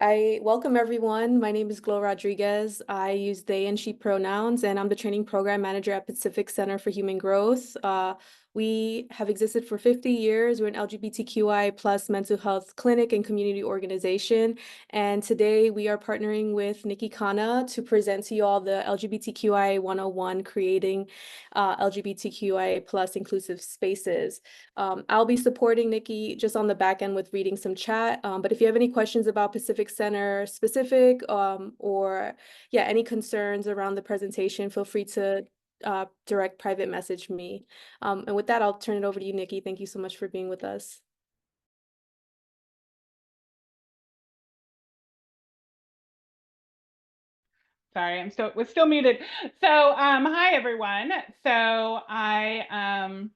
I welcome everyone. My name is Glo Rodriguez. I use they and she pronouns, and I'm the training program manager at Pacific Center for Human Growth. We have existed for 50 years. We're an LGBTQI plus mental health clinic and community organization. And today we are partnering with Nikki Khanna to present to you all the LGBTQI 101, creating LGBTQIA plus inclusive spaces. I'll be supporting Nikki just on the back end with reading some chat. But if you have any questions about Pacific Center specific or any concerns around the presentation, feel free to direct private message me. And with that, I'll turn it over to you, Nikki. Thank you so much for being with us. Sorry, was still muted. So, hi everyone. So I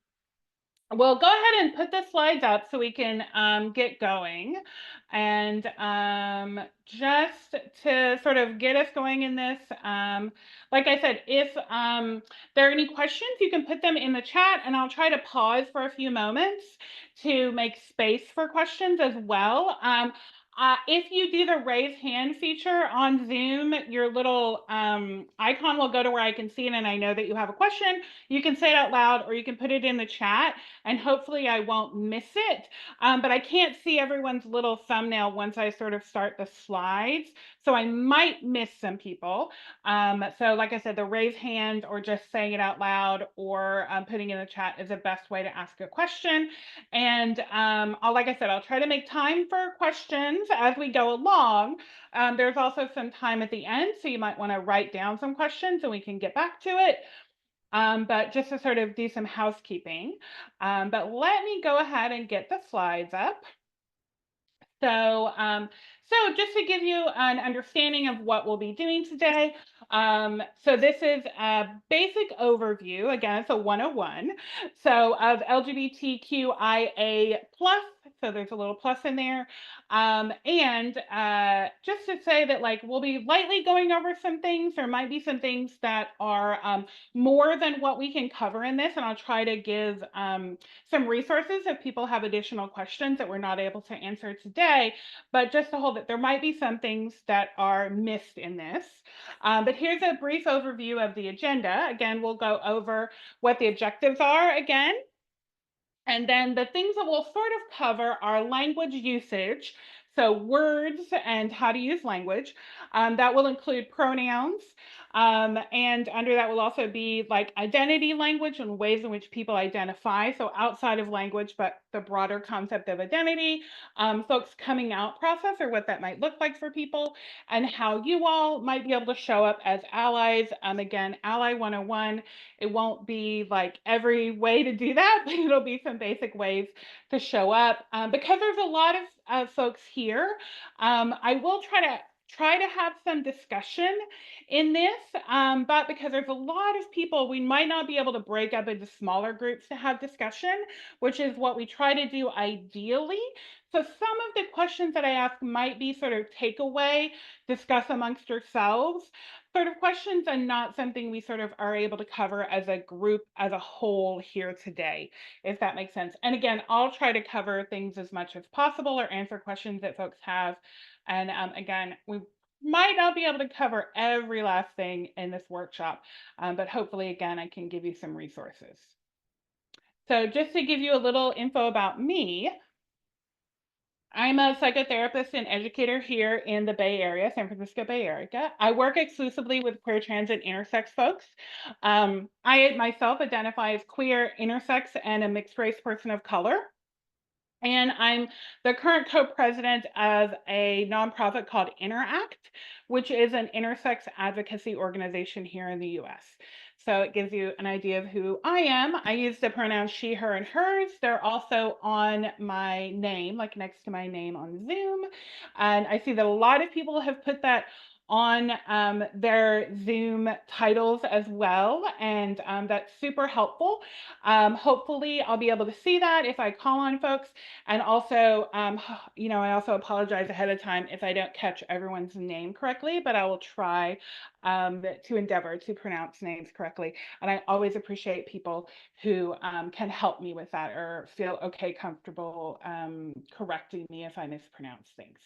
will go ahead and put the slides up so we can get going. And just to sort of get us going in this, like I said, if there are any questions, you can put them in the chat, and I'll try to pause for a few moments to make space for questions as well. If you do the raise hand feature on Zoom, your little icon will go to where I can see it and I know that you have a question. You can say it out loud or you can put it in the chat, and hopefully I won't miss it. But I can't see everyone's little thumbnail once I sort of start the slides, so I might miss some people. So like I said, the raise hand or just saying it out loud or putting in the chat is the best way to ask a question. And like I said, I'll try to make time for questions as we go along. There's also some time at the end, so you might want to write down some questions and we can get back to it. But just to sort of do some housekeeping. But let me go ahead and get the slides up. So just to give you an understanding of what we'll be doing today, so this is a basic overview, again, it's a 101, so of LGBTQIA plus, so there's a little plus in there, and just to say that like we'll be lightly going over some things. There might be some things that are more than what we can cover in this, and I'll try to give some resources if people have additional questions that we're not able to answer today, but just to hold it, there might be some things that are missed in this. But here's a brief overview of the agenda. Again, we'll go over what the objectives are again. And then the things that we'll sort of cover are language usage, so words and how to use language. That will include pronouns. And under that will also be like identity language and ways in which people identify. So outside of language, but the broader concept of identity, folks coming out process or what that might look like for people, and how you all might be able to show up as allies. Again, Ally 101, it won't be like every way to do that, but it'll be some basic ways to show up. Because there's a lot of folks here, I will try to have some discussion in this, but because there's a lot of people, we might not be able to break up into smaller groups to have discussion, which is what we try to do ideally. So some of the questions that I ask might be sort of takeaway, discuss amongst yourselves sort of questions, and not something we sort of are able to cover as a group as a whole here today, if that makes sense. And again, I'll try to cover things as much as possible or answer questions that folks have. And again, we might not be able to cover every last thing in this workshop, but hopefully, again, I can give you some resources. So just to give you a little info about me, I'm a psychotherapist and educator here in the Bay Area, San Francisco Bay Area. I work exclusively with queer, trans, and intersex folks. I myself identify as queer, intersex, and a mixed race person of color. And I'm the current co-president of a nonprofit called Interact, which is an intersex advocacy organization here in the US. So it gives you an idea of who I am. I use the pronouns she, her, and hers. They're also on my name, like next to my name on Zoom. And I see that a lot of people have put that on their Zoom titles as well, and that's super helpful. Hopefully I'll be able to see that if I call on folks, and also, I also apologize ahead of time if I don't catch everyone's name correctly, but I will try to endeavor to pronounce names correctly. And I always appreciate people who can help me with that or feel okay, comfortable correcting me if I mispronounce things.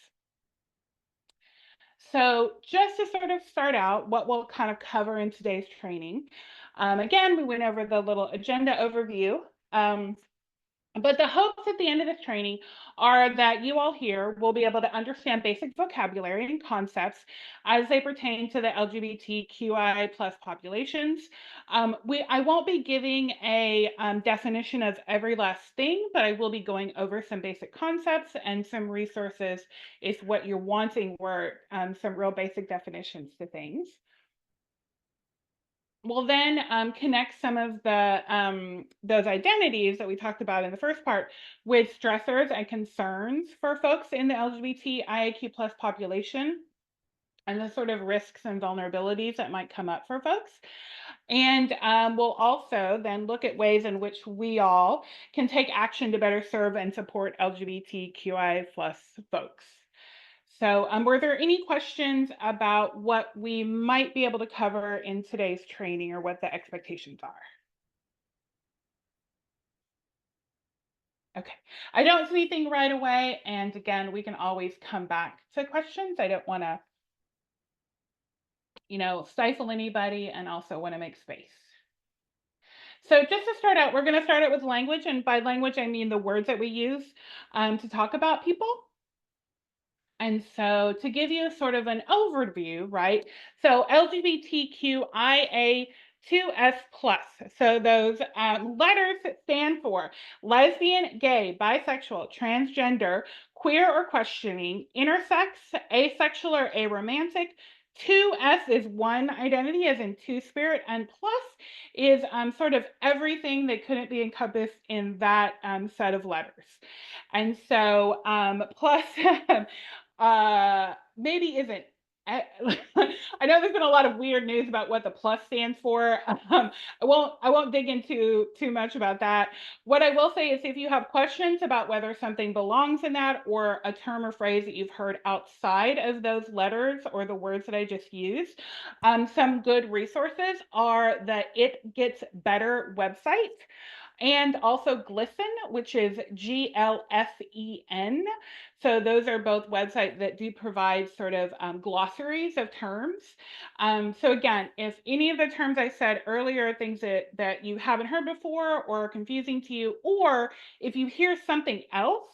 So just to sort of start out, what we'll kind of cover in today's training. Again, we went over the little agenda overview. But the hopes at the end of this training are that you all here will be able to understand basic vocabulary and concepts as they pertain to the LGBTQI plus populations. I won't be giving a definition of every last thing, but I will be going over some basic concepts and some resources if what you're wanting were some real basic definitions to things. We'll then connect some of the those identities that we talked about in the first part with stressors and concerns for folks in the LGBTIQ plus population and the sort of risks and vulnerabilities that might come up for folks. And we'll also then look at ways in which we all can take action to better serve and support LGBTQI plus folks. So, were there any questions about what we might be able to cover in today's training or what the expectations are? Okay, I don't see anything right away. And again, we can always come back to questions. I don't want to, stifle anybody and also want to make space. So just to start out, we're going to start out with language. And by language, I mean the words that we use to talk about people. And so to give you sort of an overview, right? So LGBTQIA 2S plus. So those letters stand for lesbian, gay, bisexual, transgender, queer or questioning, intersex, asexual or aromantic. 2S is one identity, as in two spirit, and plus is sort of everything that couldn't be encompassed in that set of letters. And so plus maybe isn't. I know there's been a lot of weird news about what the plus stands for. I won't dig into too much about that. What I will say is if you have questions about whether something belongs in that or a term or phrase that you've heard outside of those letters or the words that I just used, some good resources are the It Gets Better website. And also Glisten, which is GLSEN. So those are both websites that do provide sort of glossaries of terms. So again, if any of the terms I said earlier are things that you haven't heard before or are confusing to you, or if you hear something else,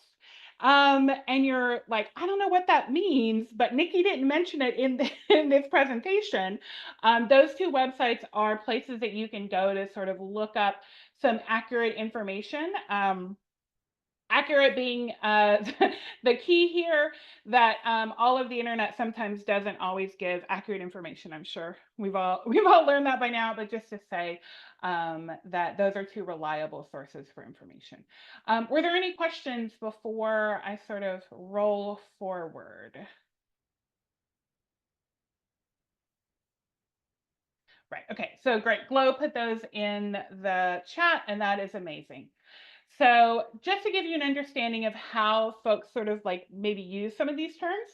and you're like, I don't know what that means, but Nikki didn't mention it in this presentation. Those two websites are places that you can go to sort of look up some accurate information. Accurate being the key here, that all of the internet sometimes doesn't always give accurate information. I'm sure we've all learned that by now, but just to say that those are two reliable sources for information. Were there any questions before I sort of roll forward? Right, okay, so great. Glow put those in the chat, and that is amazing. So just to give you an understanding of how folks sort of like maybe use some of these terms.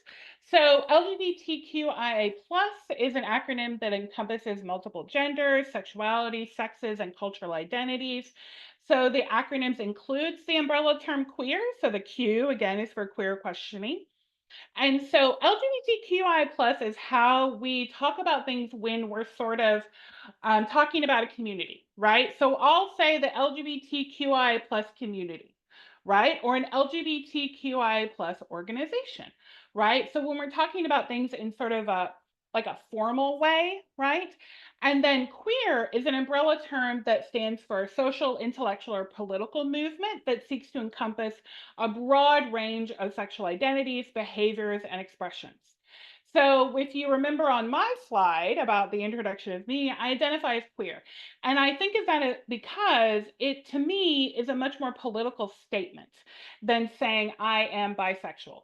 So LGBTQIA plus is an acronym that encompasses multiple genders, sexuality, sexes, and cultural identities. So the acronyms includes the umbrella term queer. So the Q again is for queer questioning. And so LGBTQI plus is how we talk about things when we're sort of talking about a community, right? So I'll say the LGBTQI plus community, right? Or an LGBTQI plus organization, right? So when we're talking about things in sort of a formal way, right? And then queer is an umbrella term that stands for social, intellectual, or political movement that seeks to encompass a broad range of sexual identities, behaviors, and expressions. So if you remember on my slide about the introduction of me, I identify as queer. And I think of that because it, to me, is a much more political statement than saying I am bisexual.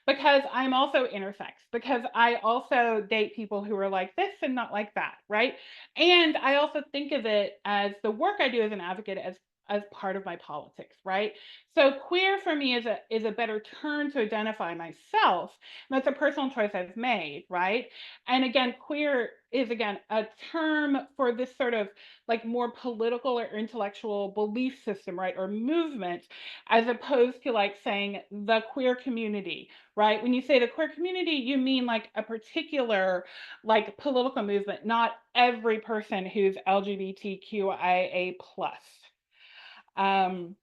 Because I'm also intersex, because I also date people who are like this and not like that, right? And I also think of it as the work I do as an advocate as as part of my politics, right? So queer for me is a better term to identify myself. That's a personal choice I've made, right? And again, queer is again a term for this sort of like more political or intellectual belief system, right? Or movement, as opposed to like saying the queer community, right? When you say the queer community, you mean like a particular like political movement, not every person who's LGBTQIA plus. Um,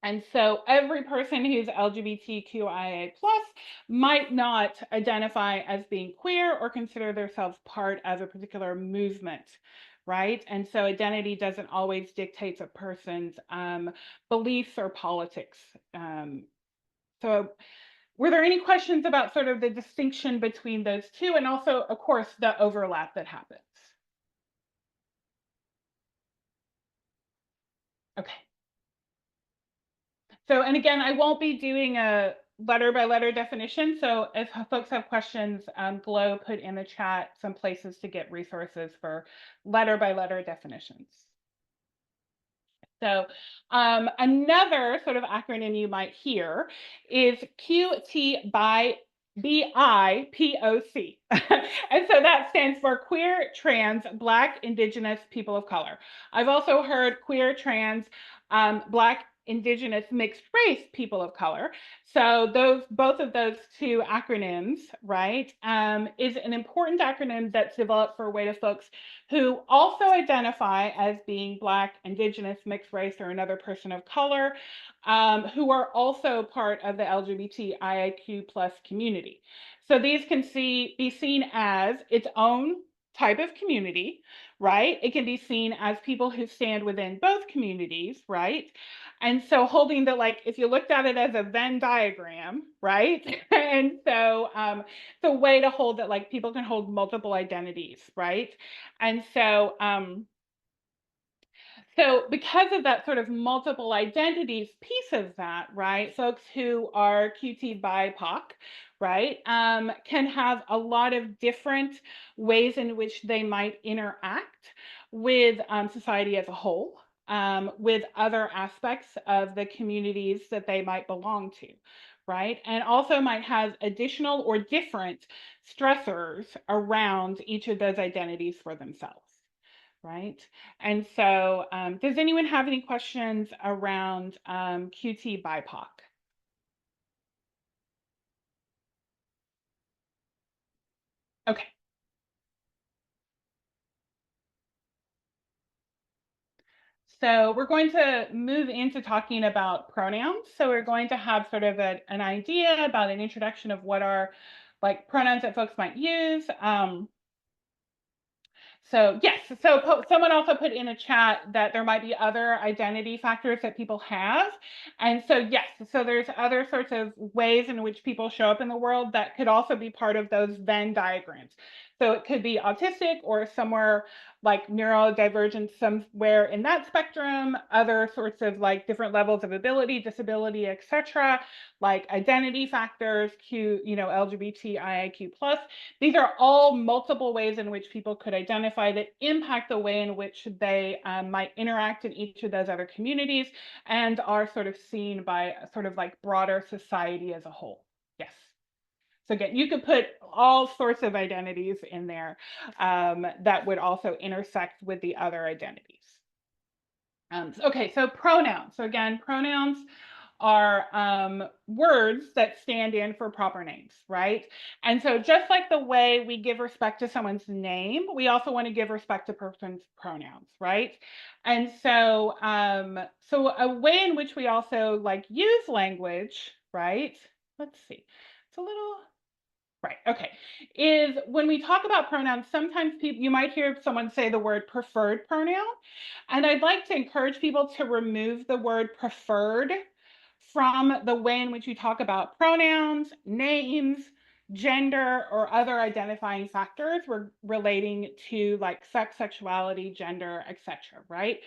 and so every person who's LGBTQIA plus might not identify as being queer or consider themselves part of a particular movement, right? And so identity doesn't always dictate a person's beliefs or politics. So were there any questions about sort of the distinction between those two, and also, of course, the overlap that happens? Okay. So, and again, I won't be doing a letter by letter definition. So if folks have questions, Glow put in the chat some places to get resources for letter by letter definitions. So another sort of acronym you might hear is QT by BIPOC. And so that stands for queer, trans, Black, Indigenous, people of color. I've also heard queer, trans, Black, Indigenous, mixed race, people of color. So both of those two acronyms, right, is an important acronym that's developed for a way to folks who also identify as being Black, Indigenous, mixed race, or another person of color, who are also part of the LGBTIQ plus community. So these can be seen as its own type of community, right? It can be seen as people who stand within both communities, right? And so holding the, like, if you looked at it as a Venn diagram, right? And so it's a way to hold that, like, people can hold multiple identities, right? And so so because of that sort of multiple identities piece of that, right, folks who are QT BIPOC, right, can have a lot of different ways in which they might interact with society as a whole, with other aspects of the communities that they might belong to, right, and also might have additional or different stressors around each of those identities for themselves. Right. And so does anyone have any questions around QT BIPOC? Okay. So we're going to move into talking about pronouns. So we're going to have sort of an idea about an introduction of what are like pronouns that folks might use. So yes, so someone also put in a chat that there might be other identity factors that people have. And so yes, so there's other sorts of ways in which people show up in the world that could also be part of those Venn diagrams. So it could be autistic or somewhere like neurodivergent somewhere in that spectrum, other sorts of like different levels of ability, disability, etc., like identity factors, LGBTIQ plus. These are all multiple ways in which people could identify that impact the way in which they might interact in each of those other communities and are sort of seen by sort of like broader society as a whole. Yes. So again, you could put all sorts of identities in there that would also intersect with the other identities. Okay, so pronouns. So again, pronouns are words that stand in for proper names, right? And so just like the way we give respect to someone's name, we also want to give respect to person's pronouns, right? And so so a way in which we also like use language, right? Let's see. It's a little right. Okay. Is when we talk about pronouns, sometimes people you might hear someone say the word preferred pronoun. And I'd like to encourage people to remove the word preferred from the way in which you talk about pronouns, names, gender, or other identifying factors relating to like sex, sexuality, gender, etc. Right?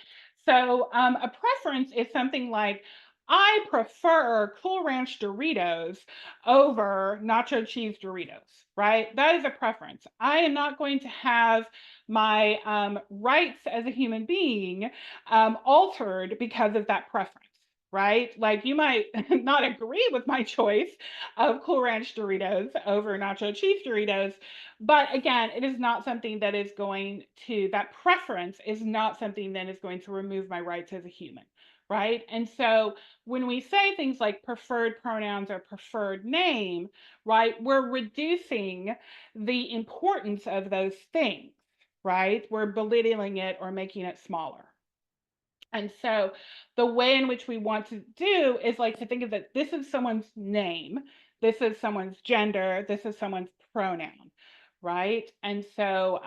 So a preference is something like I prefer Cool Ranch Doritos over nacho cheese Doritos, right? That is a preference. I am not going to have my rights as a human being altered because of that preference, right? Like you might not agree with my choice of Cool Ranch Doritos over nacho cheese Doritos, but again, it is not something that is going to, that preference is not something that is going to remove my rights as a human, right? And so when we say things like preferred pronouns or preferred name, right, we're reducing the importance of those things, right? We're belittling it or making it smaller. And so the way in which we want to do is like to think of that this is someone's name, this is someone's gender, this is someone's pronoun, right? And so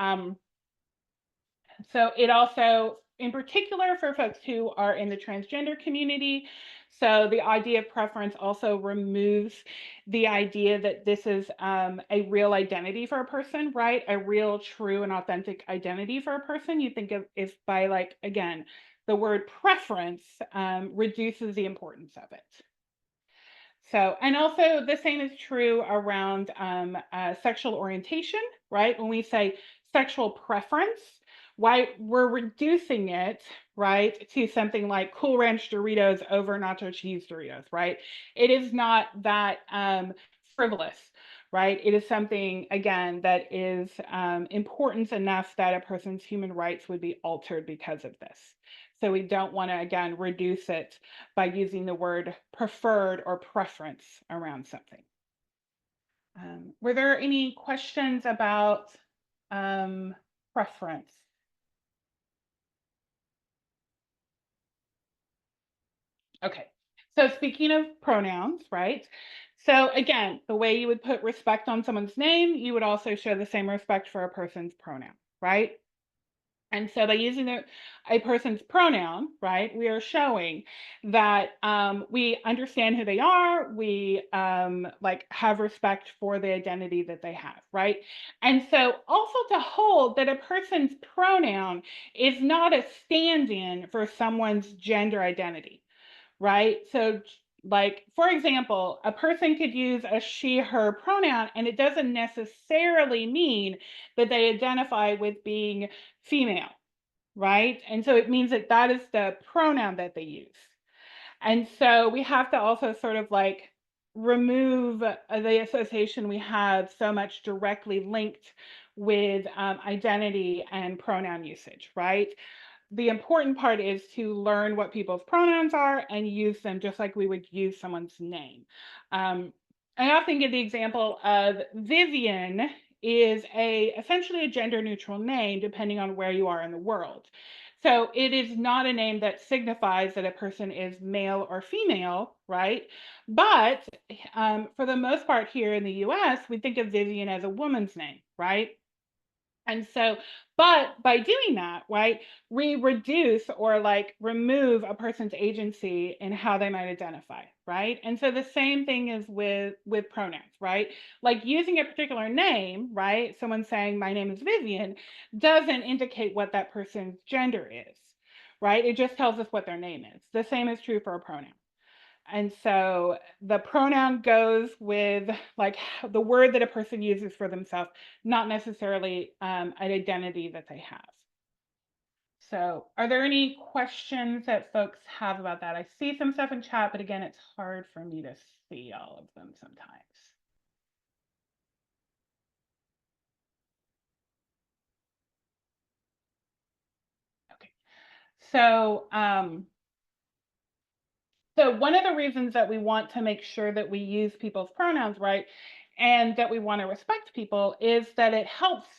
it also, in particular for folks who are in the transgender community, so the idea of preference also removes the idea that this is a real identity for a person, right? A real, true, and authentic identity for a person. You think of if by like, again, the word preference reduces the importance of it. So, and also the same is true around sexual orientation, right? When we say sexual preference, why we're reducing it, right, to something like Cool Ranch Doritos over nacho cheese Doritos, right? It is not that frivolous, right? It is something, again, that is important enough that a person's human rights would be altered because of this. So we don't want to, again, reduce it by using the word preferred or preference around something. Were there any questions about preference? Okay, so speaking of pronouns, right? So again, the way you would put respect on someone's name, you would also show the same respect for a person's pronoun, right? And so by using a person's pronoun, right, we are showing that we understand who they are, we like have respect for the identity that they have, right? And so also to hold that a person's pronoun is not a stand-in for someone's gender identity, right? So like, for example, a person could use a she, her pronoun, and it doesn't necessarily mean that they identify with being female, right? And so it means that that is the pronoun that they use. And so we have to also sort of like remove the association we have so much directly linked with identity and pronoun usage, right? The important part is to learn what people's pronouns are and use them just like we would use someone's name. I often give the example of Vivian is essentially a gender neutral name depending on where you are in the world. So it is not a name that signifies that a person is male or female, right? But for the most part here in the US, we think of Vivian as a woman's name, right? And so, but by doing that, right, we reduce or like remove a person's agency in how they might identify, right? And so the same thing is with pronouns, right? Like using a particular name, right? Someone saying my name is Vivian doesn't indicate what that person's gender is, right? It just tells us what their name is. The same is true for a pronoun. And so the pronoun goes with like the word that a person uses for themselves, not necessarily an identity that they have. So are there any questions that folks have about that? I see some stuff in chat, but again, it's hard for me to see all of them sometimes. Okay. So, so one of the reasons that we want to make sure that we use people's pronouns right and that we want to respect people is that it helps,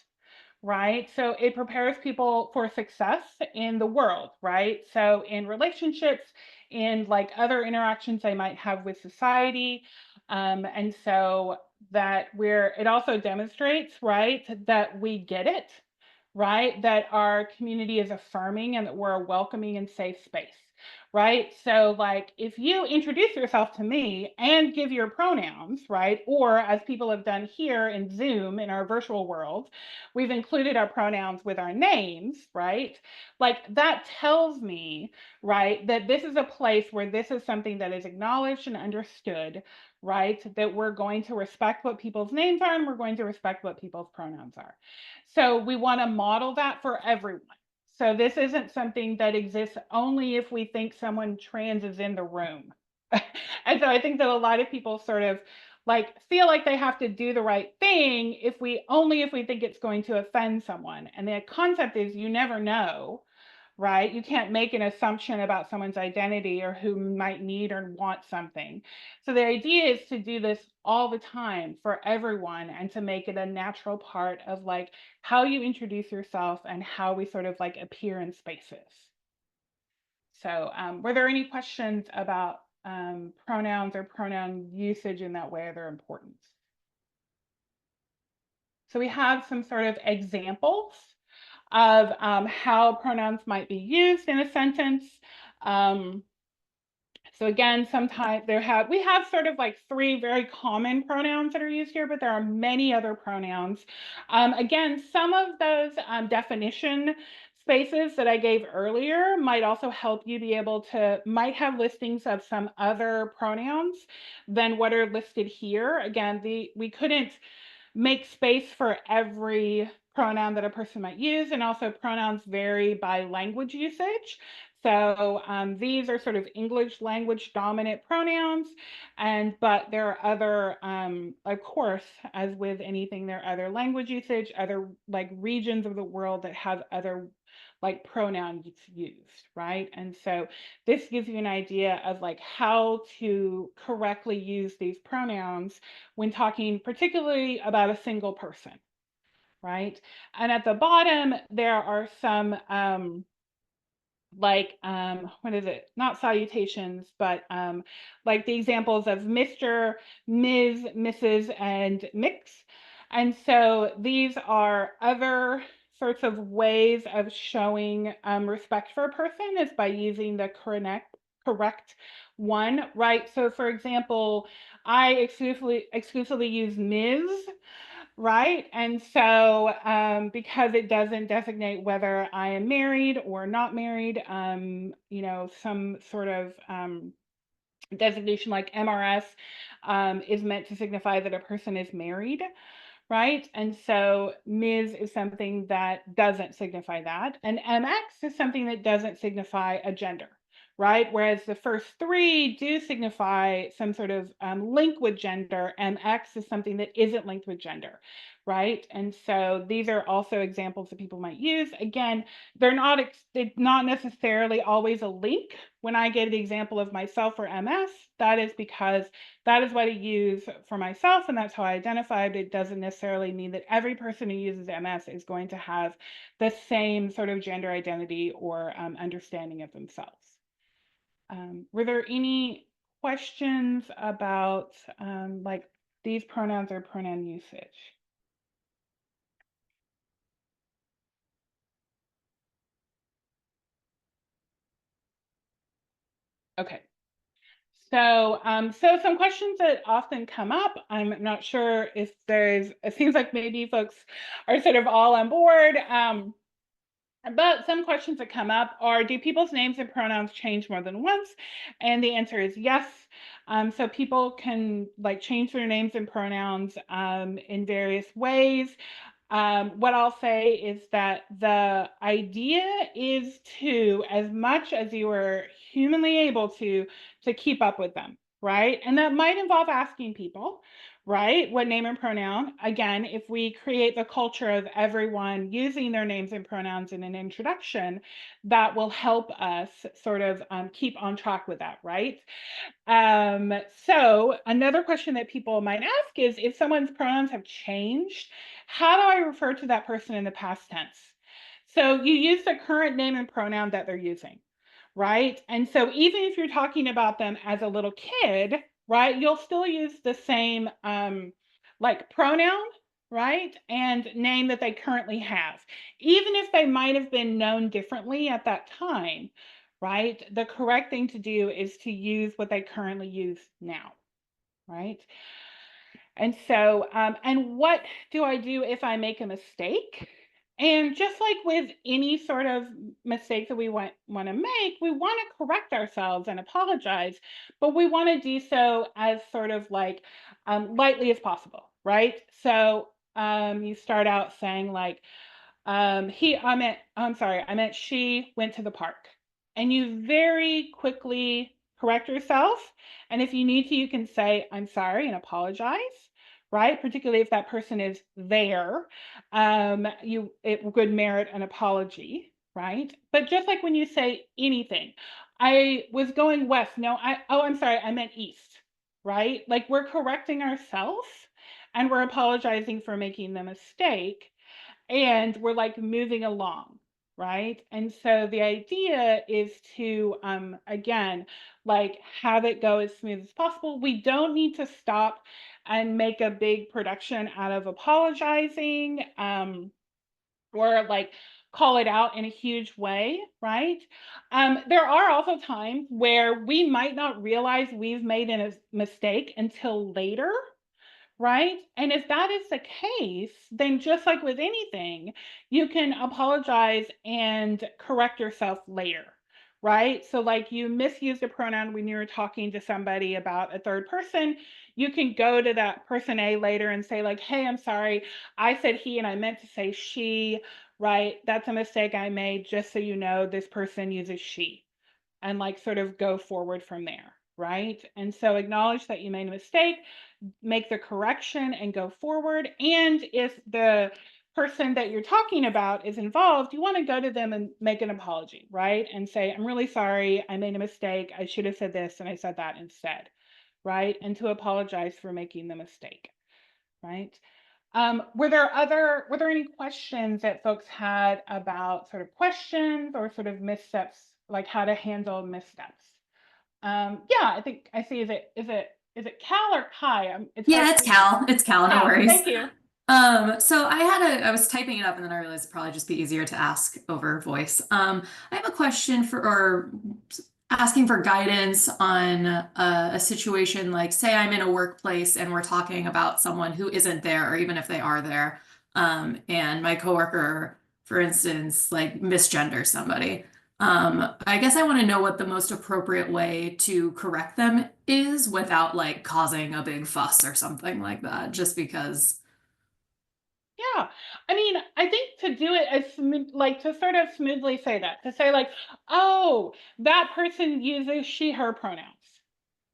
right? So it prepares people for success in the world, right? So in relationships, in like other interactions they might have with society. And so that it also demonstrates, right, that we get it, right? That our community is affirming and that we're a welcoming and safe space. right? So like if you introduce yourself to me and give your pronouns, right? Or as people have done here in Zoom in our virtual world, we've included our pronouns with our names, right? Like that tells me, right, that this is a place where this is something that is acknowledged and understood, right? That we're going to respect what people's names are and we're going to respect what people's pronouns are. So we want to model that for everyone. So this isn't something that exists only if we think someone trans is in the room. And so I think that a lot of people sort of like feel like they have to do the right thing if we think it's going to offend someone. And the concept is you never know, right? You can't make an assumption about someone's identity or who might need or want something. So the idea is to do this all the time for everyone and to make it a natural part of like how you introduce yourself and how we sort of like appear in spaces. So were there any questions about pronouns or pronoun usage in that way or their importance? So we have some sort of examples of how pronouns might be used in a sentence. Um, so again, sometimes we have sort of like three very common pronouns that are used here, but there are many other pronouns. Again, some of those definition spaces that I gave earlier might also help you be able to, might have listings of some other pronouns than what are listed here. Again, we couldn't make space for every pronoun that a person might use, and also pronouns vary by language usage. So these are sort of English language dominant pronouns, but there are other, of course, as with anything, there are other language usage, other like regions of the world that have other like pronouns used, right? And so this gives you an idea of like how to correctly use these pronouns when talking particularly about a single person, right? And at the bottom, there are some what is it? Not salutations, but like the examples of Mr., Ms., Mrs., and Mix. And so these are other sorts of ways of showing respect for a person is by using the correct one, right? So for example, I exclusively use Ms., right? And so because it doesn't designate whether I am married or not married, some sort of designation like MRS is meant to signify that a person is married, right? And so Ms. is something that doesn't signify that. And MX is something that doesn't signify a gender, right? Whereas the first three do signify some sort of link with gender, MX is something that isn't linked with gender, right? And so these are also examples that people might use. Again, they're not necessarily always a link. When I gave the example of myself or MS, that is because that is what I use for myself, and that's how I identified. It doesn't necessarily mean that every person who uses MS is going to have the same sort of gender identity or understanding of themselves. Were there any questions about like these pronouns or pronoun usage? Okay. So, so some questions that often come up, I'm not sure if it seems like maybe folks are sort of all on board. But some questions that come up are, do people's names and pronouns change more than once? And the answer is yes. So people can like change their names and pronouns in various ways. What I'll say is that the idea is to, as much as you are humanly able to keep up with them, right? And that might involve asking people, right? What name and pronoun. Again, if we create the culture of everyone using their names and pronouns in an introduction, that will help us sort of keep on track with that, right? So another question that people might ask is, if someone's pronouns have changed, how do I refer to that person in the past tense? So you use the current name and pronoun that they're using, right? And so even if you're talking about them as a little kid, right, you'll still use the same like pronoun, right, and name that they currently have, even if they might have been known differently at that time, right? The correct thing to do is to use what they currently use now, right? And so, and what do I do if I make a mistake? And just like with any sort of mistake that we want to make, we want to correct ourselves and apologize, but we want to do so as sort of like lightly as possible, right? So you start out saying like, I meant she went to the park. And you very quickly correct yourself. And if you need to, you can say, I'm sorry and apologize, right? Particularly if that person is there, it would merit an apology, right? But just like when you say anything, I was going west. No, I'm sorry, I meant east, right? Like we're correcting ourselves and we're apologizing for making the mistake and we're like moving along, right? And so the idea is to again like have it go as smooth as possible. We don't need to stop and make a big production out of apologizing or like call it out in a huge way, right? There are also times where we might not realize we've made a mistake until later, right? And if that is the case, then just like with anything, you can apologize and correct yourself later, right? So, like you misused a pronoun when you were talking to somebody about a third person, you can go to that person A later and say, like, hey, I'm sorry, I said he and I meant to say she, right? That's a mistake I made. Just so you know, this person uses she, and like sort of go forward from there, right? And so acknowledge that you made a mistake, make the correction and go forward. And if the person that you're talking about is involved, you want to go to them and make an apology, right? And say, I'm really sorry, I made a mistake. I should have said this and I said that instead, right? And to apologize for making the mistake, right? Were there any questions that folks had about sort of questions or sort of missteps, like how to handle missteps? Yeah, I think I see. Is it Cal or Kai? It's hard Yeah, for it's me to. Cal. It's Cal, no Cal, worries. thank you. So I was typing it up and then I realized it'd probably just be easier to ask over voice. I have a question or asking for guidance on a situation like, say I'm in a workplace and we're talking about someone who isn't there, or even if they are there, and my coworker, for instance, like misgenders somebody. I guess I want to know what the most appropriate way to correct them is without like causing a big fuss or something like that, just because. Yeah, I mean, I think to do it as like to sort of smoothly say that, to say like, oh, that person uses she/her pronouns,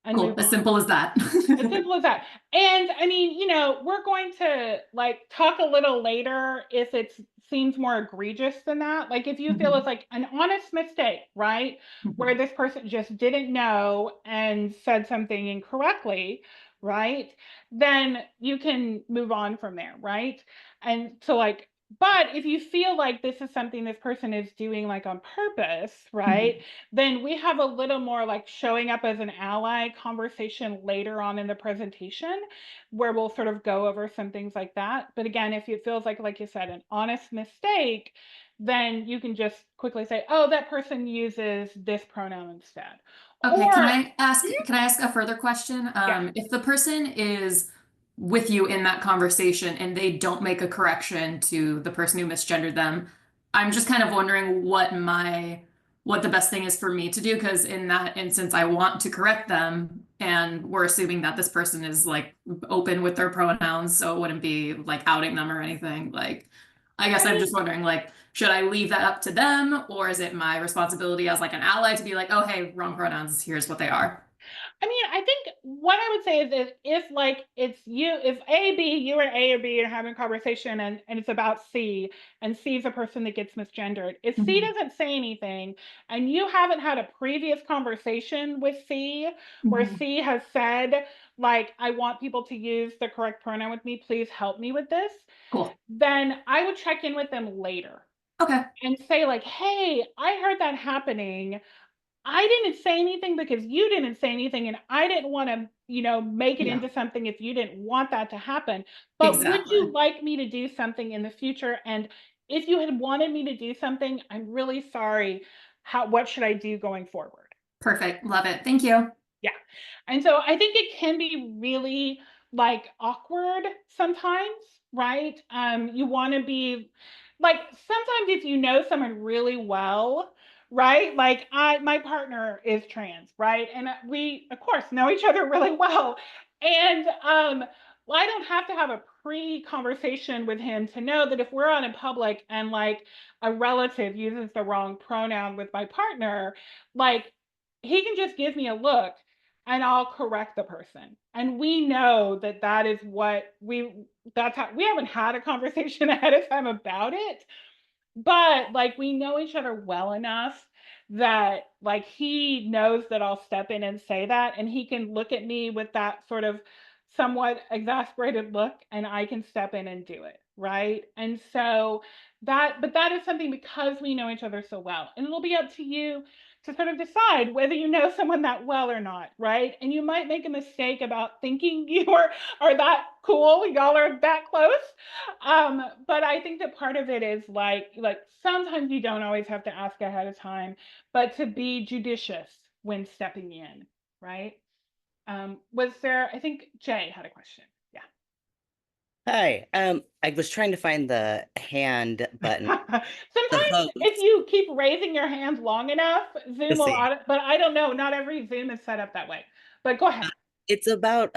and Cool, move as on. simple as that. As simple as that. And I mean, we're going to like talk a little later if it seems more egregious than that. Like if you feel it's Mhm. like an honest mistake, right? Where Mhm. this person just didn't know and said something incorrectly, right? Then you can move on from there, right? And so like but if you feel like this is something this person is doing like on purpose, right? Mhm. Then we have a little more like showing up as an ally conversation later on in the presentation where we'll sort of go over some things like that. But again, if it feels like you said, an honest mistake, then you can just quickly say, oh, that person uses this pronoun instead. Okay, Or, can I ask a further question? yeah. If the person is with you in that conversation and they don't make a correction to the person who misgendered them, I'm just kind of wondering what the best thing is for me to do, because in that instance I want to correct them and we're assuming that this person is like open with their pronouns, so it wouldn't be like outing them or anything. Like, I guess I I'm mean, just wondering, like, should I leave that up to them, or is it my responsibility as like an ally to be like, oh, hey, wrong pronouns, here's what they are? I think what I would say is if like it's you, if A, B, you and A or B are having a conversation and it's about C and C is a person that gets misgendered, if C Mhm. doesn't say anything and you haven't had a previous conversation with C where Mhm. C has said, like, I want people to use the correct pronoun with me, please help me with this, Cool. then I would check in with them later Okay. and say, like, hey, I heard that happening. I didn't say anything because you didn't say anything, and I didn't want to, make it Yeah, into something if you didn't want that to happen. But would you exactly. like me to do something in the future? And if you had wanted me to do something, I'm really sorry. what should I do going forward? Perfect. Love it. Thank you. Yeah. And so I think it can be really like awkward sometimes, right? You want to be like, sometimes if you know someone really well, right? Like my partner is trans, right? And we of course know each other really well. And well, I don't have to have a pre-conversation with him to know that if we're out in public and like a relative uses the wrong pronoun with my partner, like he can just give me a look and I'll correct the person. And we know that that is what that's how we haven't had a conversation ahead of time about it, but like we know each other well enough that like he knows that I'll step in and say that, and he can look at me with that sort of somewhat exasperated look, and I can step in and do it, right? And so but that is something because we know each other so well, and it'll be up to you to sort of decide whether you know someone that well or not, right? And you might make a mistake about thinking you are that cool, y'all are that close. But I think that part of it is like sometimes you don't always have to ask ahead of time, but to be judicious when stepping in, right? Was there, I think Jay had a question. Yeah. Hi. I was trying to find the hand button. The Sometimes if host. you keep raising your hand long enough, Zoom Let's will see. but I don't know, not every Zoom is set up that way. But go ahead. It's about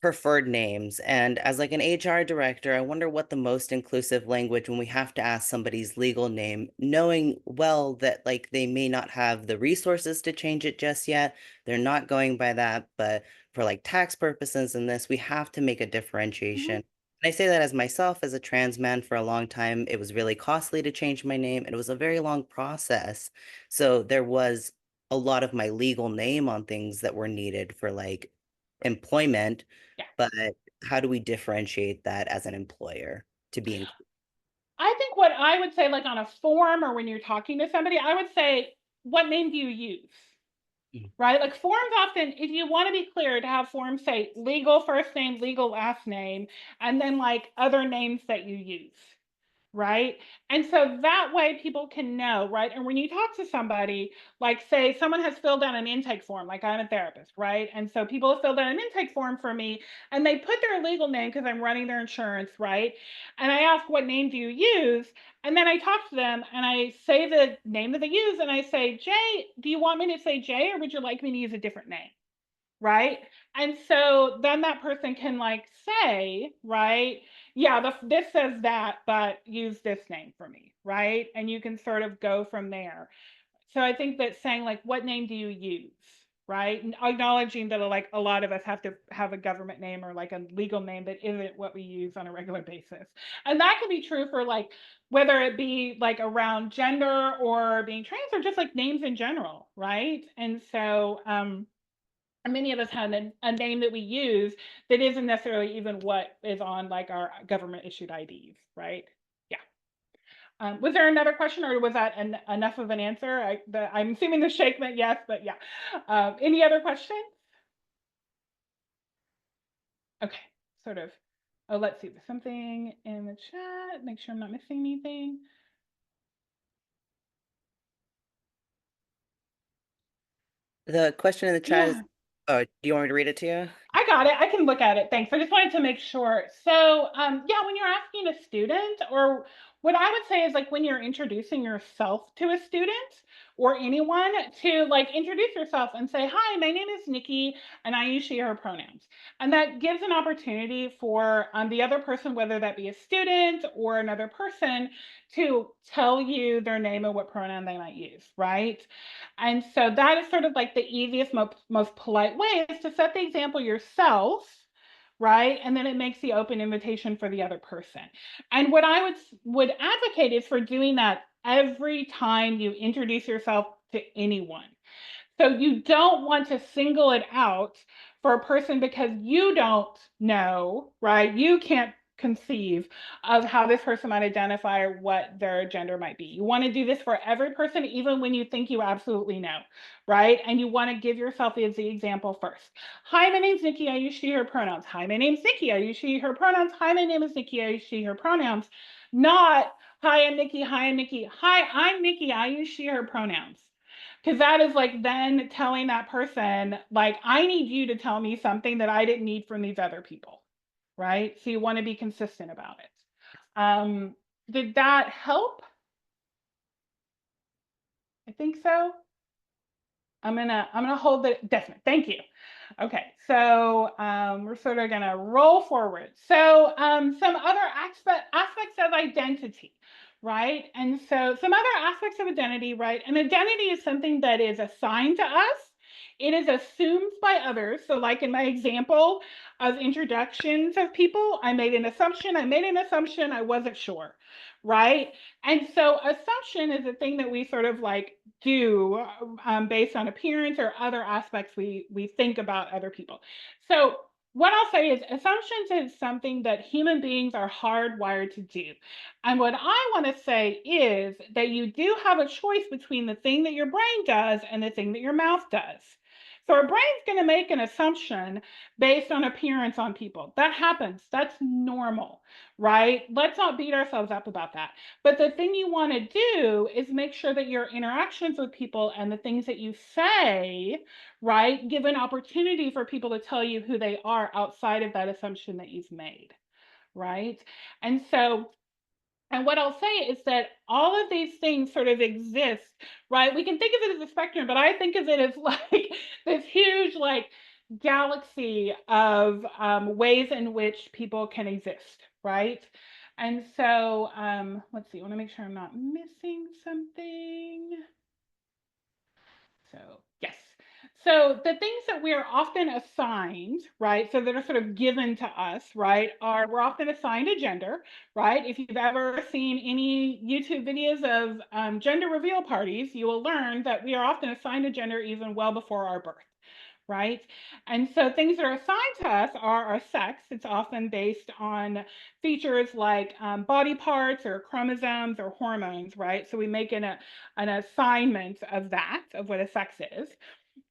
preferred names. And as like an HR director, I wonder what the most inclusive language when we have to ask somebody's legal name, knowing well that like they may not have the resources to change it just yet. They're not going by that, but for like tax purposes and this, we have to make a differentiation. Mhm. And I say that as myself as a trans man for a long time. It was really costly to change my name. And it was a very long process. So there was a lot of my legal name on things that were needed for like employment, Yeah. but how do we differentiate that as an employer to be included? I think what I would say, like on a form or when you're talking to somebody, I would say, what name do you use? Mm. Right? Like forms often, if you want to be clear, to have forms say legal first name, legal last name, and then like other names that you use. Right? And so that way people can know, right? And when you talk to somebody, like say someone has filled out an intake form, like I'm a therapist, right? And so people have filled out an intake form for me and they put their legal name because I'm running their insurance, right? And I ask, what name do you use? And then I talk to them and I say the name that they use and I say, Jay, do you want me to say Jay or would you like me to use a different name? Right? And so then that person can like say, right, yeah, this says that, but use this name for me, right? And you can sort of go from there. So I think that saying like, what name do you use, right? And acknowledging that like a lot of us have to have a government name or like a legal name that isn't what we use on a regular basis. And that can be true for like, whether it be like around gender or being trans or just like names in general, right? And so, many of us have a name that we use that isn't necessarily even what is on like our government issued IDs, right? Yeah. Was there another question or was that enough of an answer? I'm assuming the shake meant yes, but yeah. Any other questions? Okay, sort of. Oh, let's see. There's something in the chat. Make sure I'm not missing anything. The question in the chat is, Yeah. oh, do you want me to read it to you? I got it. I can look at it. Thanks. I just wanted to make sure. So, yeah, when you're asking a student, or what I would say is like when you're introducing yourself to a student or anyone, to like introduce yourself and say, "Hi, my name is Nikki, and I use she/her pronouns." And that gives an opportunity for the other person, whether that be a student or another person, to tell you their name and what pronoun they might use, right? And so that is sort of like the easiest, most polite way is to set the example yourself, right? And then it makes the open invitation for the other person. And what I would advocate is for doing that every time you introduce yourself to anyone. So you don't want to single it out for a person because you don't know, right? You can't conceive of how this person might identify or what their gender might be. You want to do this for every person, even when you think you absolutely know, right? And you want to give yourself as the example first. Hi, my name's Nikki. I use she, her pronouns. Hi, my name's Nikki. I use she, her pronouns. Hi, my name is Nikki. I use she, her pronouns. Not, hi, I'm Nikki. Hi, I'm Nikki. Hi, I'm Nikki. I use she, her pronouns. Because that is like then telling that person, like, I need you to tell me something that I didn't need from these other people, right? So you want to be consistent about it. Did that help? I think so. I'm gonna hold the definite. Thank you. Okay, so we're sort of gonna roll forward. So some other aspects of identity, right? And so some other aspects of identity, right? And identity is something that is assigned to us. It is assumed by others. So like in my example of introductions of people, I made an assumption, I wasn't sure, right? And so assumption is a thing that we sort of like do based on appearance or other aspects we think about other people. So what I'll say is assumptions is something that human beings are hardwired to do. And what I want to say is that you do have a choice between the thing that your brain does and the thing that your mouth does. So our brain's going to make an assumption based on appearance on people. That happens. That's normal, right? Let's not beat ourselves up about that. But the thing you want to do is make sure that your interactions with people and the things that you say, right, give an opportunity for people to tell you who they are outside of that assumption that you've made, right? And so, and what I'll say is that all of these things sort of exist, right? We can think of it as a spectrum, but I think of it as like this huge, like, galaxy of ways in which people can exist, right? And so, let's see, I want to make sure I'm not missing something. So, yes. So the things that we are often assigned, right, so that are sort of given to us, right, are we're often assigned a gender, right? If you've ever seen any YouTube videos of gender reveal parties, you will learn that we are often assigned a gender even well before our birth, right? And so things that are assigned to us are our sex. It's often based on features like body parts or chromosomes or hormones, right? So we make an assignment of that, of what a sex is.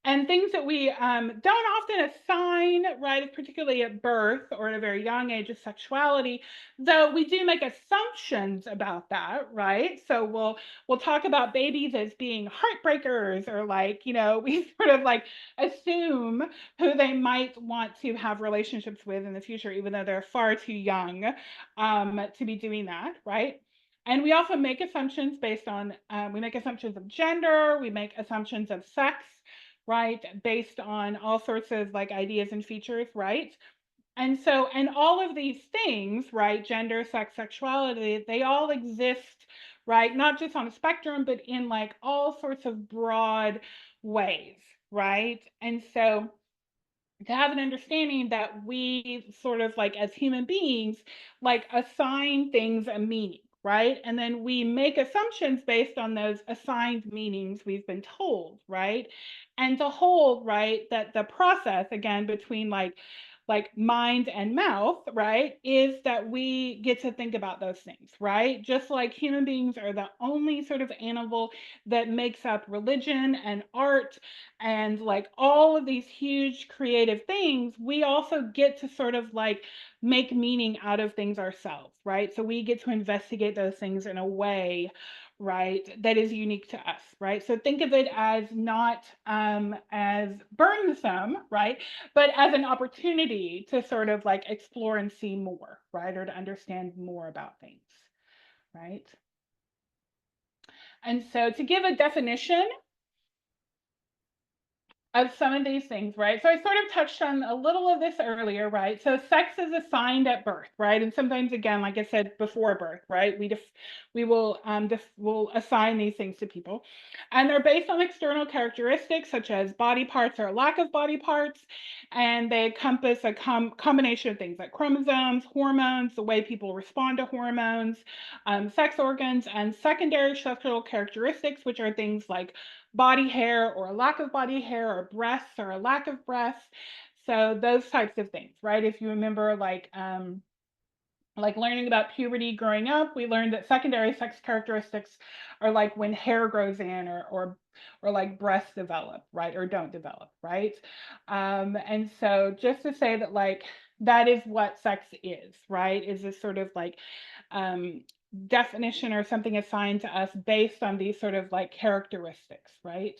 And things that we don't often assign, right, particularly at birth or at a very young age, of sexuality, though we do make assumptions about that, right? So we'll talk about babies as being heartbreakers, or like, you know, we sort of like assume who they might want to have relationships with in the future, even though they're far too young to be doing that, right? And we often make assumptions based on, we make assumptions of gender, we make assumptions of sex, right? Based on all sorts of like ideas and features, right? And so, and all of these things, right? Gender, sex, sexuality, they all exist, right? Not just on a spectrum, but in like all sorts of broad ways, right? And so, to have an understanding that we sort of like as human beings, like assign things a meaning, right? And then we make assumptions based on those assigned meanings we've been told, right? And to hold, right, that the process again between like mind and mouth, right, is that we get to think about those things, right? Just like human beings are the only sort of animal that makes up religion and art and like all of these huge creative things, we also get to sort of like make meaning out of things ourselves, right? So we get to investigate those things in a way, right, that is unique to us, right? So think of it as not as burdensome, right, but as an opportunity to sort of like explore and see more, right, or to understand more about things, right? And so to give a definition of some of these things, right? So I sort of touched on a little of this earlier, right? So sex is assigned at birth, right? And sometimes, again, like I said, before birth, right? We will will assign these things to people, and they're based on external characteristics such as body parts or lack of body parts, and they encompass a combination of things like chromosomes, hormones, the way people respond to hormones, sex organs, and secondary sexual characteristics, which are things like body hair or a lack of body hair, or breasts or a lack of breasts. So those types of things, right? If you remember, like like learning about puberty growing up, we learned that secondary sex characteristics are like when hair grows in or like breasts develop, right? Or don't develop, right? And so just to say that like that is what sex is, right? Is this sort of like definition or something assigned to us based on these sort of like characteristics, right?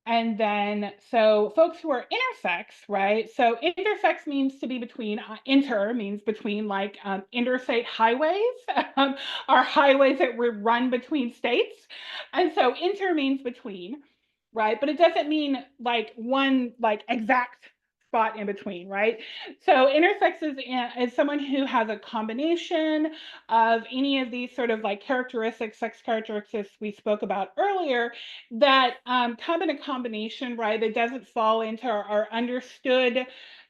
And then, so folks who are intersex, right? So intersex means to be between, inter means between like interstate highways, are highways that were run between states. And so inter means between, right? But it doesn't mean like one like exact spot in between, right? So intersex is someone who has a combination of any of these sort of like characteristics, sex characteristics we spoke about earlier, that come in a combination, right, that doesn't fall into our understood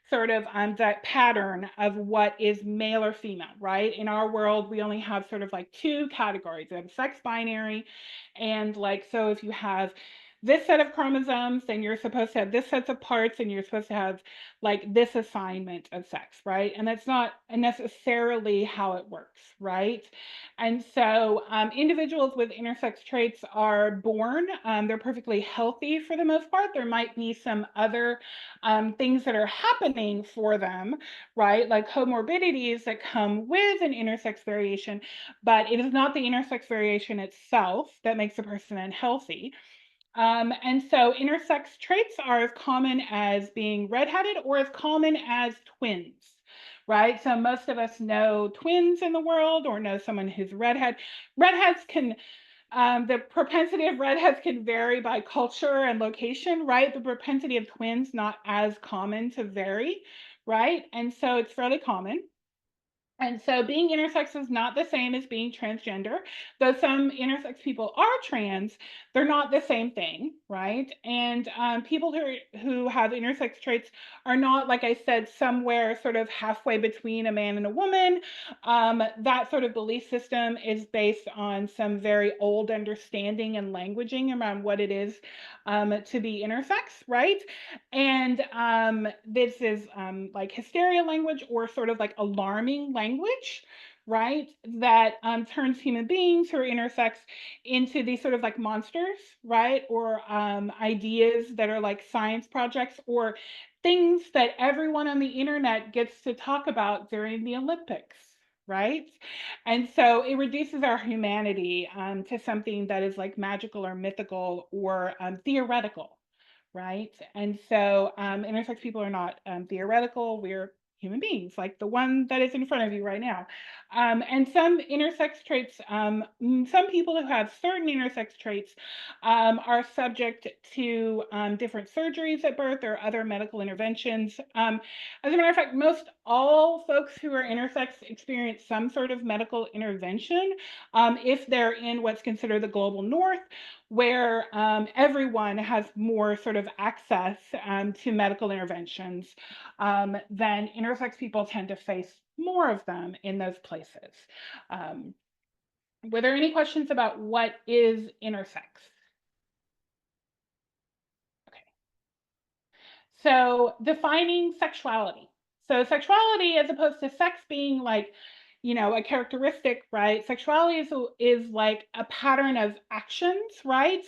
sort of that pattern of what is male or female, right? In our world, we only have sort of like two categories. We have sex binary, and like, so if you have this set of chromosomes, then you're supposed to have this sets of parts, and you're supposed to have like this assignment of sex, right? And that's not necessarily how it works, right? And so individuals with intersex traits are born, they're perfectly healthy for the most part. There might be some other things that are happening for them, right? Like comorbidities that come with an intersex variation, but it is not the intersex variation itself that makes a person unhealthy. And so intersex traits are as common as being redheaded or as common as twins, right? So most of us know twins in the world or know someone who's redhead. Redheads can, the propensity of redheads can vary by culture and location, right? The propensity of twins not as common to vary, right? And so it's fairly common. And so being intersex is not the same as being transgender. Though some intersex people are trans, they're not the same thing, right? And people who have intersex traits are not, like I said, somewhere sort of halfway between a man and a woman. That sort of belief system is based on some very old understanding and languaging around what it is to be intersex, right? And this is like hysteria language or sort of like alarming language, right? That turns human beings who are intersex into these sort of like monsters, right? Or ideas that are like science projects or things that everyone on the internet gets to talk about during the Olympics. Right. And so it reduces our humanity to something that is like magical or mythical or theoretical, right? And so intersex people are not theoretical, we're human beings, like the one that is in front of you right now. And some intersex traits, some people who have certain intersex traits are subject to different surgeries at birth or other medical interventions. As a matter of fact, most all folks who are intersex experience some sort of medical intervention if they're in what's considered the global north, where everyone has more sort of access to medical interventions, then intersex people tend to face more of them in those places. Were there any questions about what is intersex? Okay. So defining sexuality. So sexuality, as opposed to sex being like, you know, a characteristic, right? Sexuality is like a pattern of actions, right?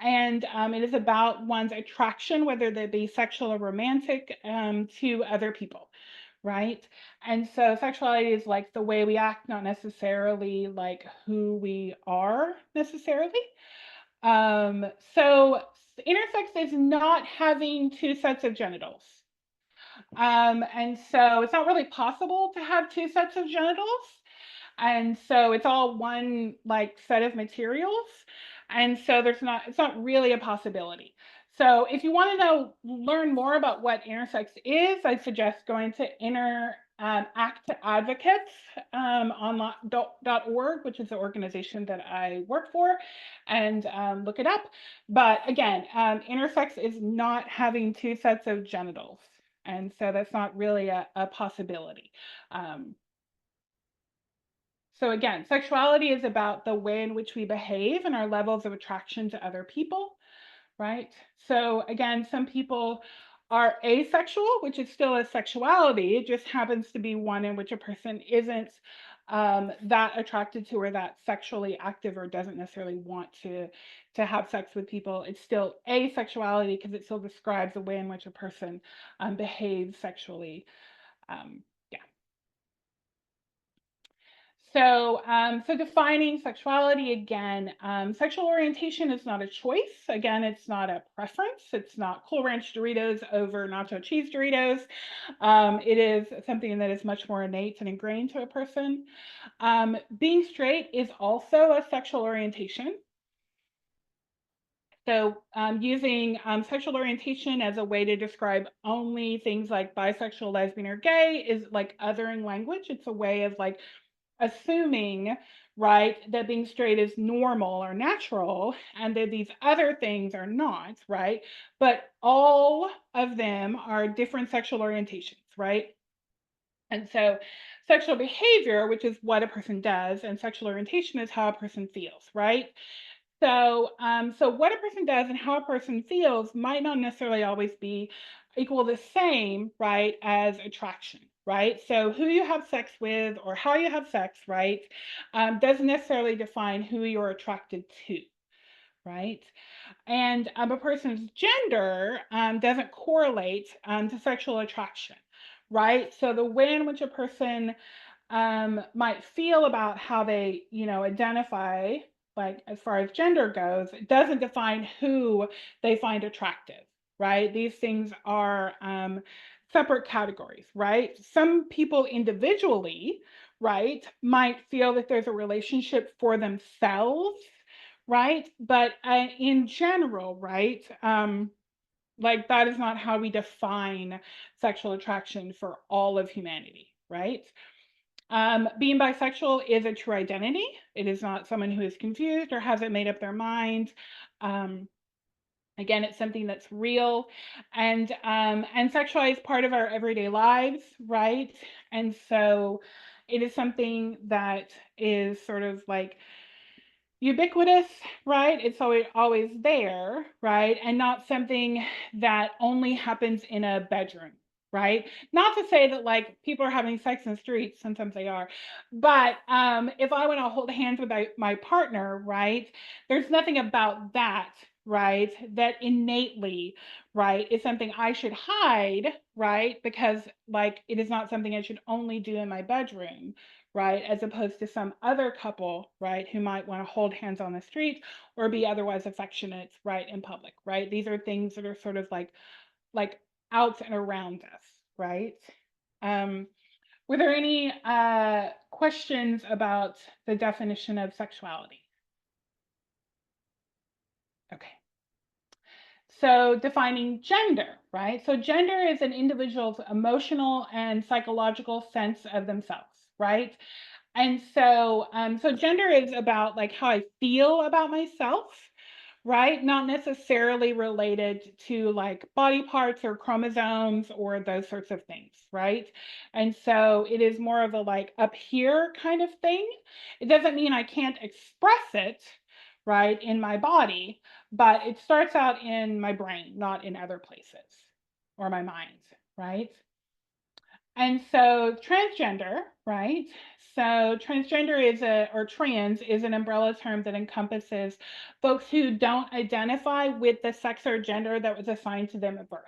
And it is about one's attraction, whether they be sexual or romantic, to other people, right? And so sexuality is like the way we act, not necessarily like who we are necessarily. So intersex is not having two sets of genitals. And so it's not really possible to have two sets of genitals. And so it's all one like set of materials. And so it's not really a possibility. So if you want to learn more about what intersex is, I suggest going to Act Advocates online.org, which is the organization that I work for, and look it up. But again, intersex is not having two sets of genitals. And so that's not really a possibility. So again, sexuality is about the way in which we behave and our levels of attraction to other people, right? So again, some people are asexual, which is still a sexuality. It just happens to be one in which a person isn't that attracted to or that sexually active or doesn't necessarily want to have sex with people. It's still asexuality because it still describes the way in which a person behaves sexually. Yeah. So, so defining sexuality again, sexual orientation is not a choice. Again, it's not a preference. It's not Cool Ranch Doritos over nacho cheese Doritos. It is something that is much more innate and ingrained to a person. Being straight is also a sexual orientation. So using sexual orientation as a way to describe only things like bisexual, lesbian, or gay is like othering language. It's a way of like assuming, right, that being straight is normal or natural and that these other things are not, right? But all of them are different sexual orientations, right? And so sexual behavior, which is what a person does, and sexual orientation is how a person feels, right? So, so what a person does and how a person feels might not necessarily always be equal the same, right, as attraction, right? So who you have sex with or how you have sex, right, doesn't necessarily define who you're attracted to, right? And a person's gender doesn't correlate to sexual attraction, right? So the way in which a person might feel about how they, identify, like as far as gender goes, it doesn't define who they find attractive, right? These things are separate categories, right? Some people individually, right, might feel that there's a relationship for themselves, right? But in general, right, like that is not how we define sexual attraction for all of humanity, right? Being bisexual is a true identity. It is not someone who is confused or hasn't made up their mind. Again, it's something that's real, and sexuality is part of our everyday lives, right? And so, it is something that is sort of like ubiquitous, right? It's always there, right? And not something that only happens in a bedroom, right? Not to say that like people are having sex in the streets, sometimes they are, but if I want to hold hands with my partner, right? There's nothing about that, right? That innately, right, is something I should hide, right? Because like it is not something I should only do in my bedroom, right? As opposed to some other couple, right, who might want to hold hands on the street or be otherwise affectionate, right, in public, right? These are things that are sort of like out and around us, right? Were there any questions about the definition of sexuality? Okay. So defining gender, right? So gender is an individual's emotional and psychological sense of themselves, right? And so, so gender is about like how I feel about myself, right? Not necessarily related to like body parts or chromosomes or those sorts of things, right? And so it is more of a like up here kind of thing. It doesn't mean I can't express it, right, in my body, but it starts out in my brain, not in other places or my mind, right? And so transgender, right? So transgender or trans is an umbrella term that encompasses folks who don't identify with the sex or gender that was assigned to them at birth,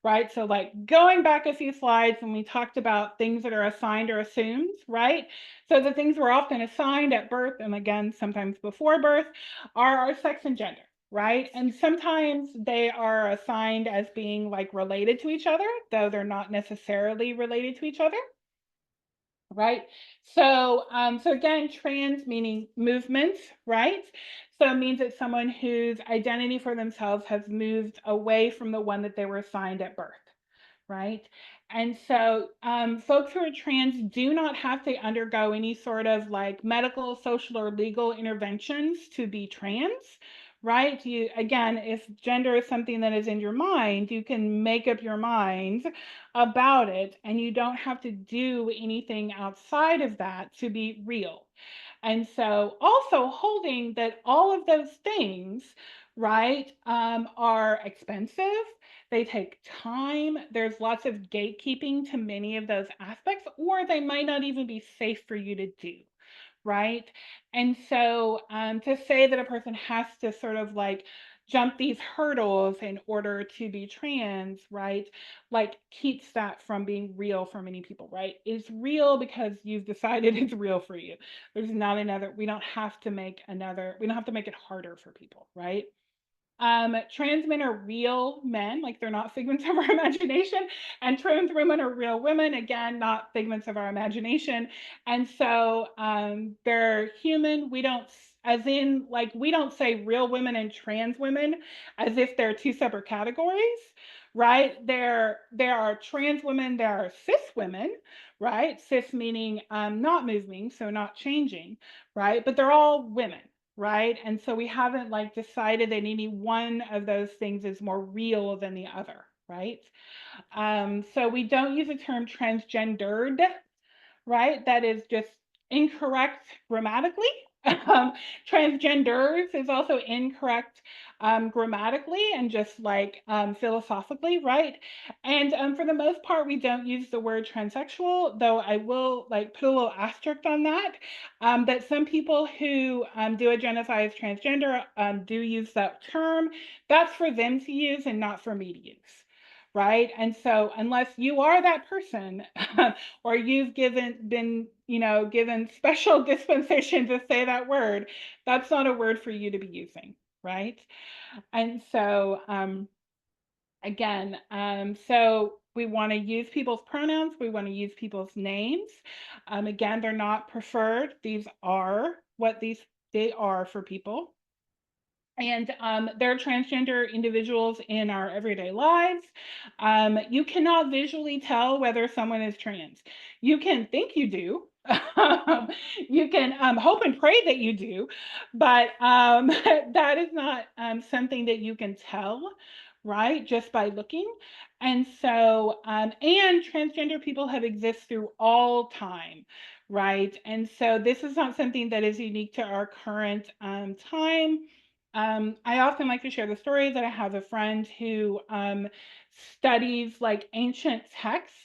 right? So like going back a few slides when we talked about things that are assigned or assumed, right? So the things we're often assigned at birth, and again, sometimes before birth, are our sex and gender, right? And sometimes they are assigned as being like related to each other, though they're not necessarily related to each other, right? So, so again, trans meaning movement, right? So it means it's someone whose identity for themselves has moved away from the one that they were assigned at birth, right? And so folks who are trans do not have to undergo any sort of like medical, social, or legal interventions to be trans, right? You, again, if gender is something that is in your mind, you can make up your mind about it, and you don't have to do anything outside of that to be real. And so also holding that all of those things, right, are expensive. They take time. There's lots of gatekeeping to many of those aspects, or they might not even be safe for you to do, right? And so to say that a person has to sort of like jump these hurdles in order to be trans, right? Like keeps that from being real for many people, right? It's real because you've decided it's real for you. There's not another, we don't have to make it harder for people, right? Trans men are real men, like they're not figments of our imagination, and trans women are real women, again, not figments of our imagination. And so they're human. We don't, as in, like, we don't say real women and trans women as if they're two separate categories, right? There are trans women, there are cis women, right? Cis meaning not moving, so not changing, right? But they're all women, right? And so we haven't like decided that any one of those things is more real than the other, right? So we don't use the term transgendered, right? That is just incorrect grammatically. Transgenders is also incorrect grammatically and just like philosophically, right? And for the most part, we don't use the word transsexual, though I will like put a little asterisk on that, that some people who do identify as transgender do use that term. That's for them to use and not for me to use. Right. And so unless you are that person or you've been, given special dispensation to say that word, that's not a word for you to be using. Right. And so, again, so we want to use people's pronouns. We want to use people's names. Again, they're not preferred. These are what they are for people. And they're transgender individuals in our everyday lives. You cannot visually tell whether someone is trans. You can think you do. You can hope and pray that you do, but that is not something that you can tell, right, just by looking. And so, and transgender people have existed through all time, right? And so this is not something that is unique to our current time. I often like to share the story that I have a friend who studies like ancient texts,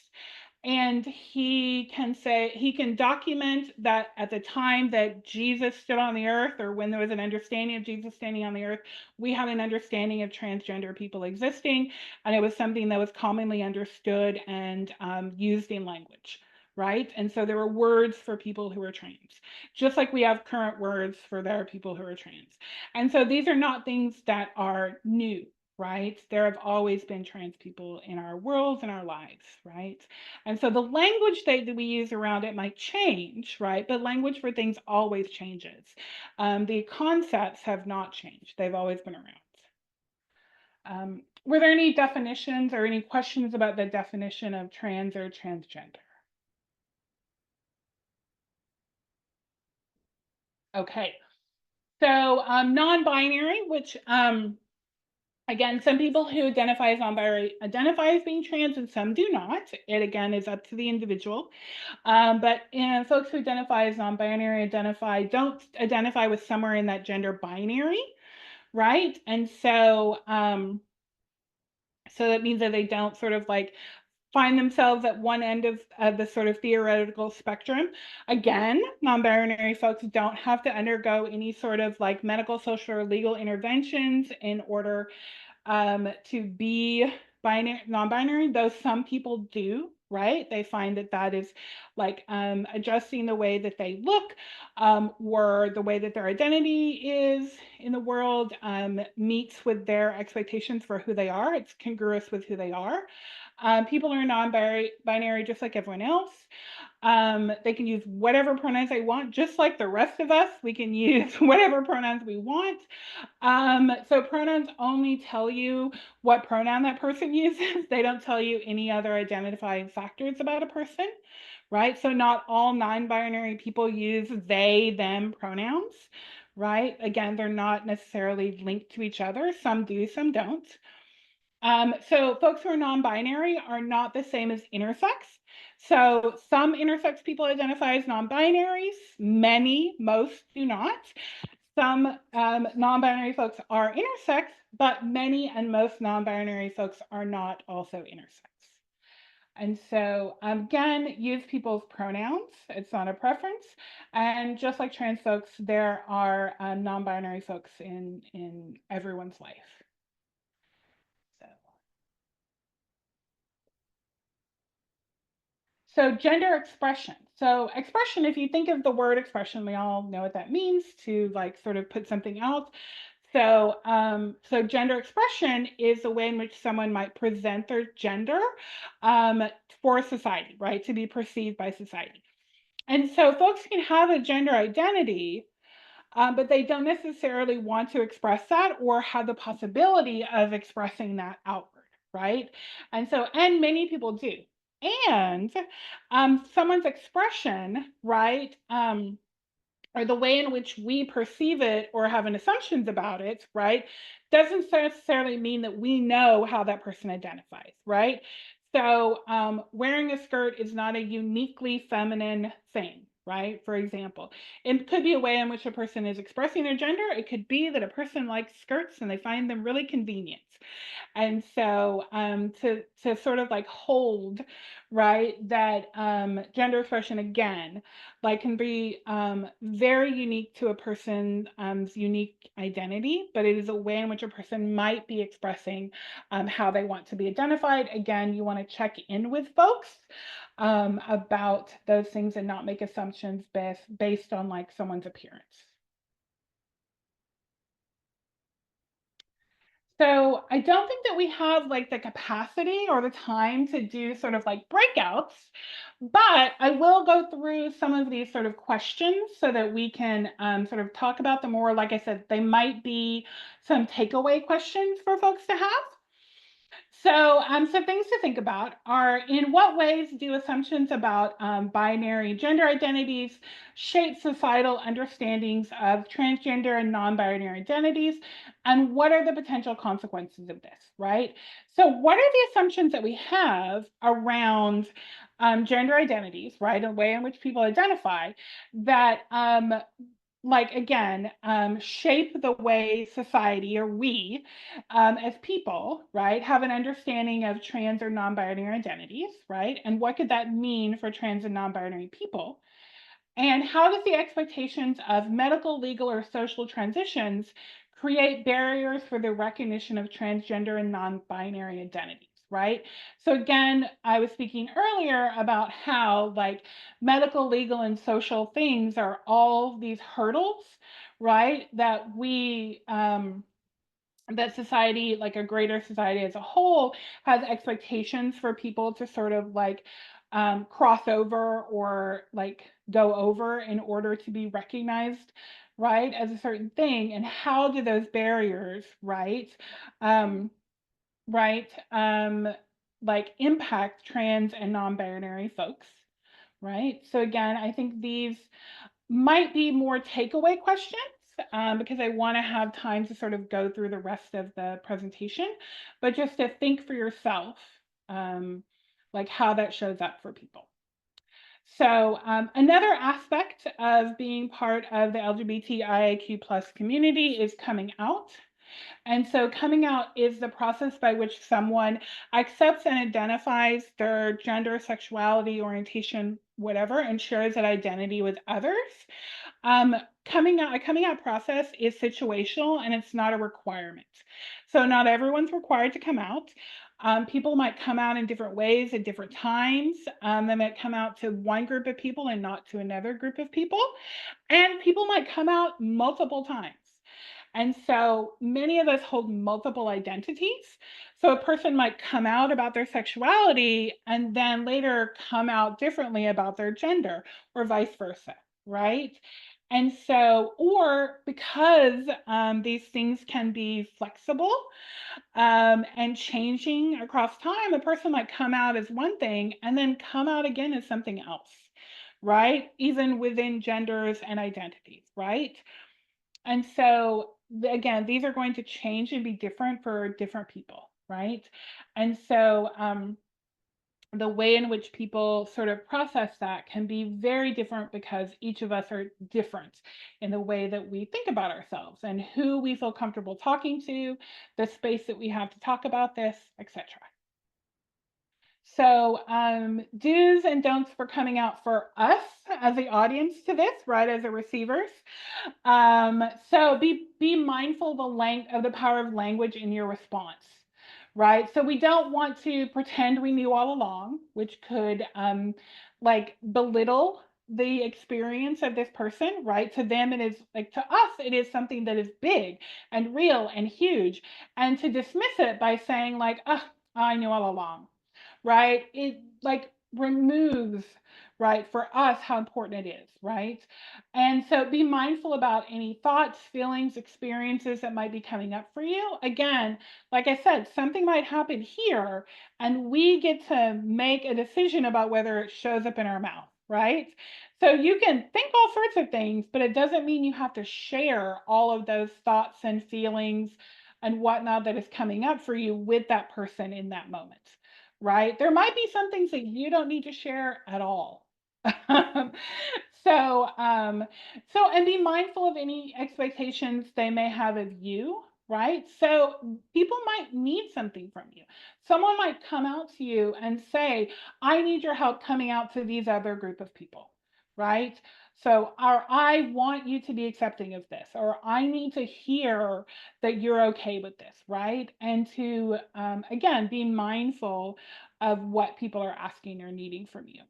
and he can document that at the time that Jesus stood on the earth, or when there was an understanding of Jesus standing on the earth, we had an understanding of transgender people existing, and it was something that was commonly understood and used in language. Right. And so there were words for people who are trans, just like we have current words for there are people who are trans. And so these are not things that are new, right? There have always been trans people in our worlds and our lives, right? And so the language that we use around it might change, right? But language for things always changes. The concepts have not changed. They've always been around. Were there any definitions or any questions about the definition of trans or transgender? Okay. So non-binary, which again, some people who identify as non-binary identify as being trans and some do not. It again is up to the individual. But folks who identify as non-binary don't identify with somewhere in that gender binary, right? And so so that means that they don't sort of like find themselves at one end of the sort of theoretical spectrum. Again, non-binary folks don't have to undergo any sort of like medical, social, or legal interventions in order to be non-binary, though some people do, right? They find that that is like adjusting the way that they look or the way that their identity is in the world meets with their expectations for who they are. It's congruous with who they are. People are non-binary just like everyone else. They can use whatever pronouns they want, just like the rest of us. We can use whatever pronouns we want. So pronouns only tell you what pronoun that person uses. They don't tell you any other identifying factors about a person, right? So not all non-binary people use they, them pronouns, right? Again, they're not necessarily linked to each other. Some do, some don't. So folks who are non-binary are not the same as intersex. So some intersex people identify as non-binaries, most do not. some non-binary folks are intersex, but many and most non-binary folks are not also intersex. And so again, use people's pronouns. It's not a preference. And just like trans folks, there are non-binary folks in everyone's life. So gender expression. So expression, if you think of the word expression, we all know what that means, to like sort of put something out. So, so gender expression is the way in which someone might present their gender for society, right? To be perceived by society. And so folks can have a gender identity, but they don't necessarily want to express that or have the possibility of expressing that outward, right? And so, and many people do. And someone's expression, right, or the way in which we perceive it or have an assumptions about it, right, doesn't necessarily mean that we know how that person identifies, right? So wearing a skirt is not a uniquely feminine thing, right? For example, it could be a way in which a person is expressing their gender. It could be that a person likes skirts and they find them really convenient. And so to sort of like hold, right, that gender expression again, like can be very unique to a person's unique identity, but it is a way in which a person might be expressing how they want to be identified. Again, you want to check in with folks about those things and not make assumptions based on like someone's appearance. So I don't think that we have like the capacity or the time to do sort of like breakouts, but I will go through some of these sort of questions so that we can sort of talk about them more. Like I said, they might be some takeaway questions for folks to have. So some things to think about are, in what ways do assumptions about binary gender identities shape societal understandings of transgender and non-binary identities? And what are the potential consequences of this, right? So what are the assumptions that we have around gender identities, right? A way in which people identify that like again, shape the way society, or we as people, right, have an understanding of trans or non-binary identities, right? And what could that mean for trans and non-binary people? And how does the expectations of medical, legal, or social transitions create barriers for the recognition of transgender and non-binary identities, right? So again, I was speaking earlier about how like medical, legal, and social things are all these hurdles, right? That we, that society, like a greater society as a whole, has expectations for people to sort of like cross over or like go over in order to be recognized, right, as a certain thing. And how do those barriers, right, right, like impact trans and non-binary folks, right? So again, I think these might be more takeaway questions because I want to have time to sort of go through the rest of the presentation, but just to think for yourself, like how that shows up for people. So another aspect of being part of the LGBTIQ+ community is coming out. And so coming out is the process by which someone accepts and identifies their gender, sexuality, orientation, whatever, and shares that identity with others. A coming out process is situational and it's not a requirement. So not everyone's required to come out. People might come out in different ways at different times. They might come out to one group of people and not to another group of people. And people might come out multiple times. And so many of us hold multiple identities. So a person might come out about their sexuality and then later come out differently about their gender, or vice versa, right? And so, or because these things can be flexible and changing across time, a person might come out as one thing and then come out again as something else, right? Even within genders and identities, right? And so again, these are going to change and be different for different people, right? And so the way in which people sort of process that can be very different because each of us are different in the way that we think about ourselves and who we feel comfortable talking to, the space that we have to talk about this, etc. So do's and don'ts for coming out for us as the audience to this, right, as the receivers. So be mindful of the power of language in your response, right? So we don't want to pretend we knew all along, which could like belittle the experience of this person, right? To them, it is like, to us, it is something that is big and real and huge. And to dismiss it by saying like, oh, I knew all along, right? It like removes, right, for us how important it is, right? And so be mindful about any thoughts, feelings, experiences that might be coming up for you. Again, like I said, something might happen here and we get to make a decision about whether it shows up in our mouth, right? So you can think all sorts of things, but it doesn't mean you have to share all of those thoughts and feelings and whatnot that is coming up for you with that person in that moment, right? There might be some things that you don't need to share at all. And be mindful of any expectations they may have of you, right? So people might need something from you. Someone might come out to you and say, I need your help coming out to these other group of people, right? So, or I want you to be accepting of this, or I need to hear that you're okay with this, right? And to, again, be mindful of what people are asking or needing from you,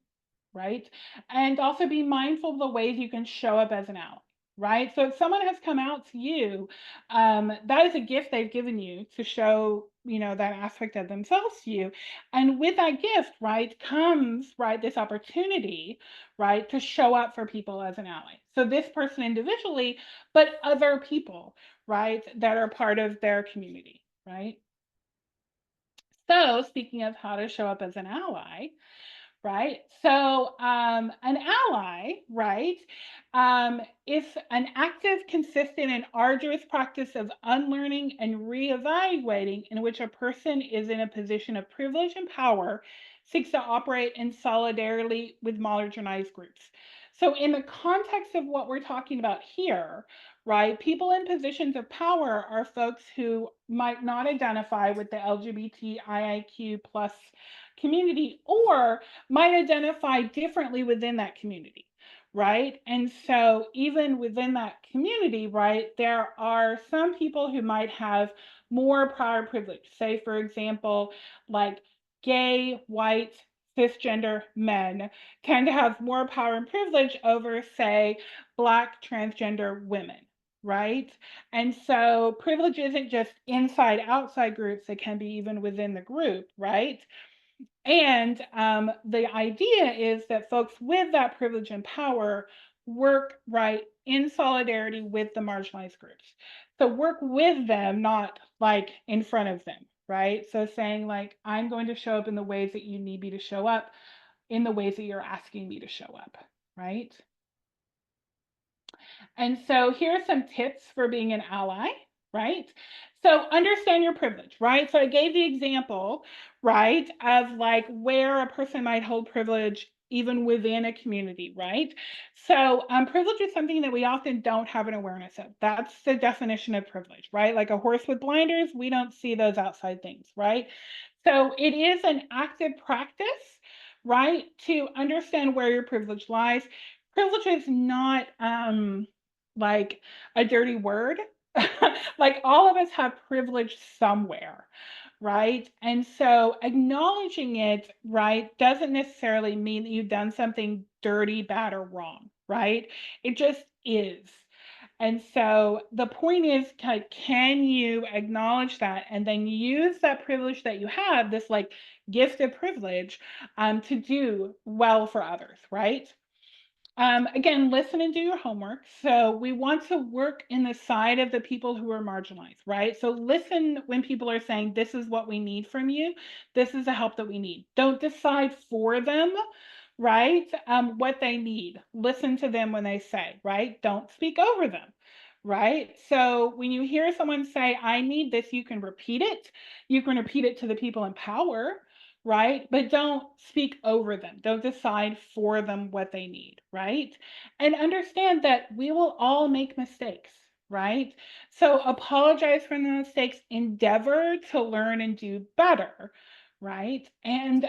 right? And also be mindful of the ways you can show up as an ally, right? So if someone has come out to you, that is a gift they've given you to show, that aspect of themselves to you. And with that gift, right, comes, right, this opportunity, right, to show up for people as an ally. So this person individually, but other people, right, that are part of their community, right? So speaking of how to show up as an ally, right? So an ally, right, is an active, consistent, and arduous practice of unlearning and reevaluating in which a person is in a position of privilege and power seeks to operate in solidarity with marginalized groups. So in the context of what we're talking about here, right, people in positions of power are folks who might not identify with the LGBTIQ plus community or might identify differently within that community, right? And so even within that community, right, there are some people who might have more prior privilege. Say, for example, like gay, white, cisgender men tend to have more power and privilege over, say, Black transgender women, right? And so privilege isn't just inside outside groups, it can be even within the group, right? And the idea is that folks with that privilege and power work, right, in solidarity with the marginalized groups. So work with them, not like in front of them, right? So saying like, I'm going to show up in the ways that you need me to show up, in the ways that you're asking me to show up, right? And so here are some tips for being an ally, right? So understand your privilege, right? So I gave the example, right, of like where a person might hold privilege even within a community, right? So privilege is something that we often don't have an awareness of. That's the definition of privilege, right? Like a horse with blinders, we don't see those outside things, right? So it is an active practice, right, to understand where your privilege lies. Privilege is not like a dirty word. Like all of us have privilege somewhere, right? And so acknowledging it, right, doesn't necessarily mean that you've done something dirty, bad, or wrong, right? It just is. And so the point is, can you acknowledge that and then use that privilege that you have, this like gift of privilege, to do well for others, right? Again, listen and do your homework. So we want to work in the side of the people who are marginalized, right? So listen when people are saying, this is what we need from you. This is the help that we need. Don't decide for them, right? What they need. Listen to them when they say, right? Don't speak over them, right? So when you hear someone say, I need this, you can repeat it. You can repeat it to the people in power, right? But don't speak over them. Don't decide for them what they need, right? And understand that we will all make mistakes, right? So apologize for the mistakes, endeavor to learn and do better, right? And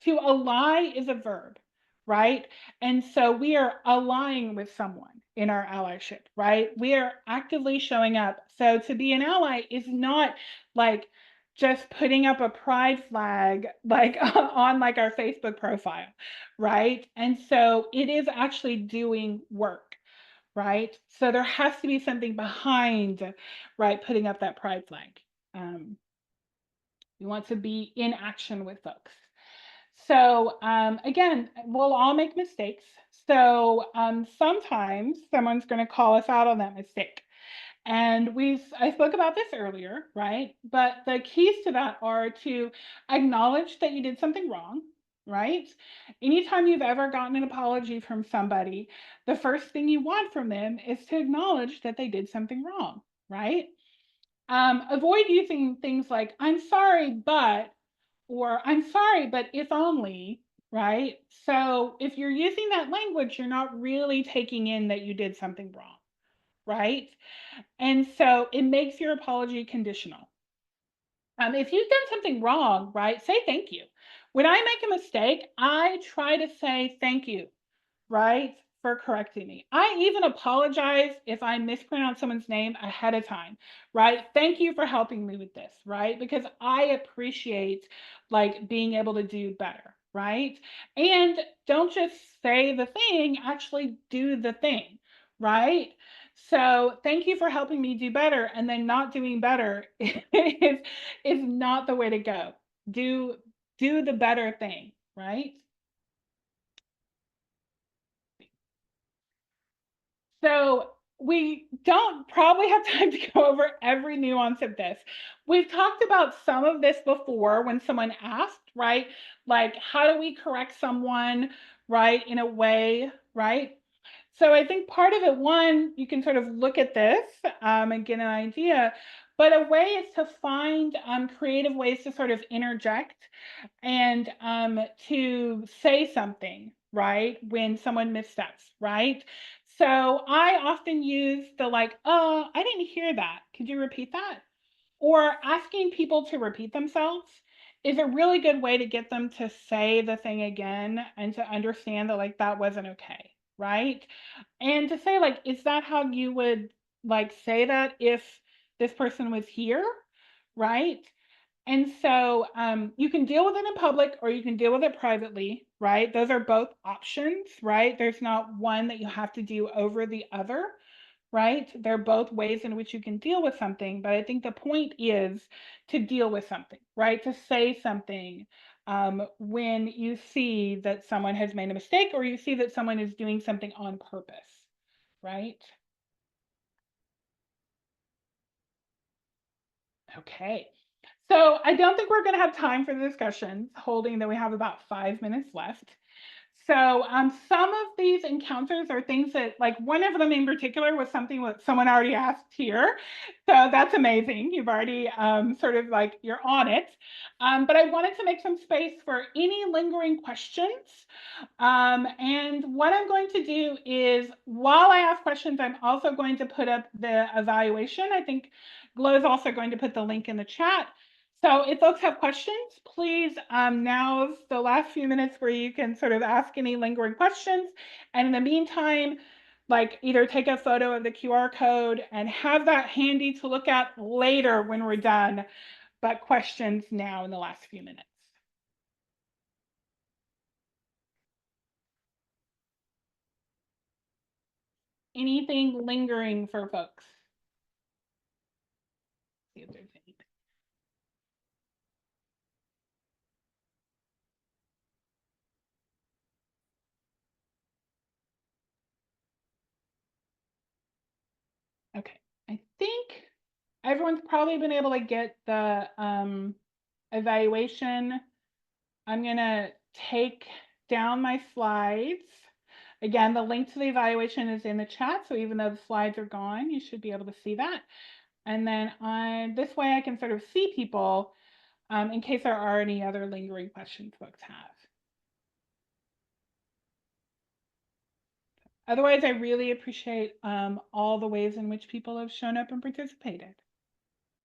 to ally is a verb, right? And so we are allying with someone in our allyship, right? We are actively showing up. So to be an ally is not like just putting up a pride flag like on like our Facebook profile, right? And so it is actually doing work, right? So there has to be something behind, right, putting up that pride flag. We want to be in action with folks. So again, we'll all make mistakes. So sometimes someone's going to call us out on that mistake. And I spoke about this earlier, right? But the keys to that are to acknowledge that you did something wrong, right? Anytime you've ever gotten an apology from somebody, the first thing you want from them is to acknowledge that they did something wrong, right? Avoid using things like, I'm sorry, but, or I'm sorry, but if only, right? So if you're using that language, you're not really taking in that you did something wrong, right? And so it makes your apology conditional. If you've done something wrong, right, say thank you. When I make a mistake, I try to say thank you, right, for correcting me. I even apologize if I mispronounce someone's name ahead of time, right? Thank you for helping me with this, right? Because I appreciate like being able to do better, right? And don't just say the thing, actually do the thing, right? So thank you for helping me do better, and then not doing better is not the way to go. Do the better thing, right? So we don't probably have time to go over every nuance of this. We've talked about some of this before when someone asked, right? Like, how do we correct someone, right, in a way, right? So I think part of it, one, you can sort of look at this and get an idea, but a way is to find creative ways to sort of interject and to say something, right, when someone missteps, right? So I often use the like, oh, I didn't hear that. Could you repeat that? Or asking people to repeat themselves is a really good way to get them to say the thing again and to understand that like that wasn't okay, right? And to say like, is that how you would like say that if this person was here, right? And so you can deal with it in public or you can deal with it privately, right? Those are both options, right? There's not one that you have to do over the other, right? They're both ways in which you can deal with something. But I think the point is to deal with something, right? To say something when you see that someone has made a mistake or you see that someone is doing something on purpose, right? Okay. So I don't think we're going to have time for the discussions, holding that we have about 5 minutes left. So some of these encounters are things that, like one of them in particular was something that someone already asked here. So that's amazing. You've already sort of like, you're on it. But I wanted to make some space for any lingering questions. And what I'm going to do is, while I ask questions, I'm also going to put up the evaluation. I think Glow is also going to put the link in the chat. So if folks have questions, please, now's the last few minutes where you can sort of ask any lingering questions. And in the meantime, like either take a photo of the QR code and have that handy to look at later when we're done, but questions now in the last few minutes. Anything lingering for folks? See if there's anything. Okay, I think everyone's probably been able to get the evaluation. I'm gonna take down my slides. Again, the link to the evaluation is in the chat, so even though the slides are gone, you should be able to see that. And then this way I can sort of see people. in case there are any other lingering questions folks have. Otherwise, I really appreciate all the ways in which people have shown up and participated.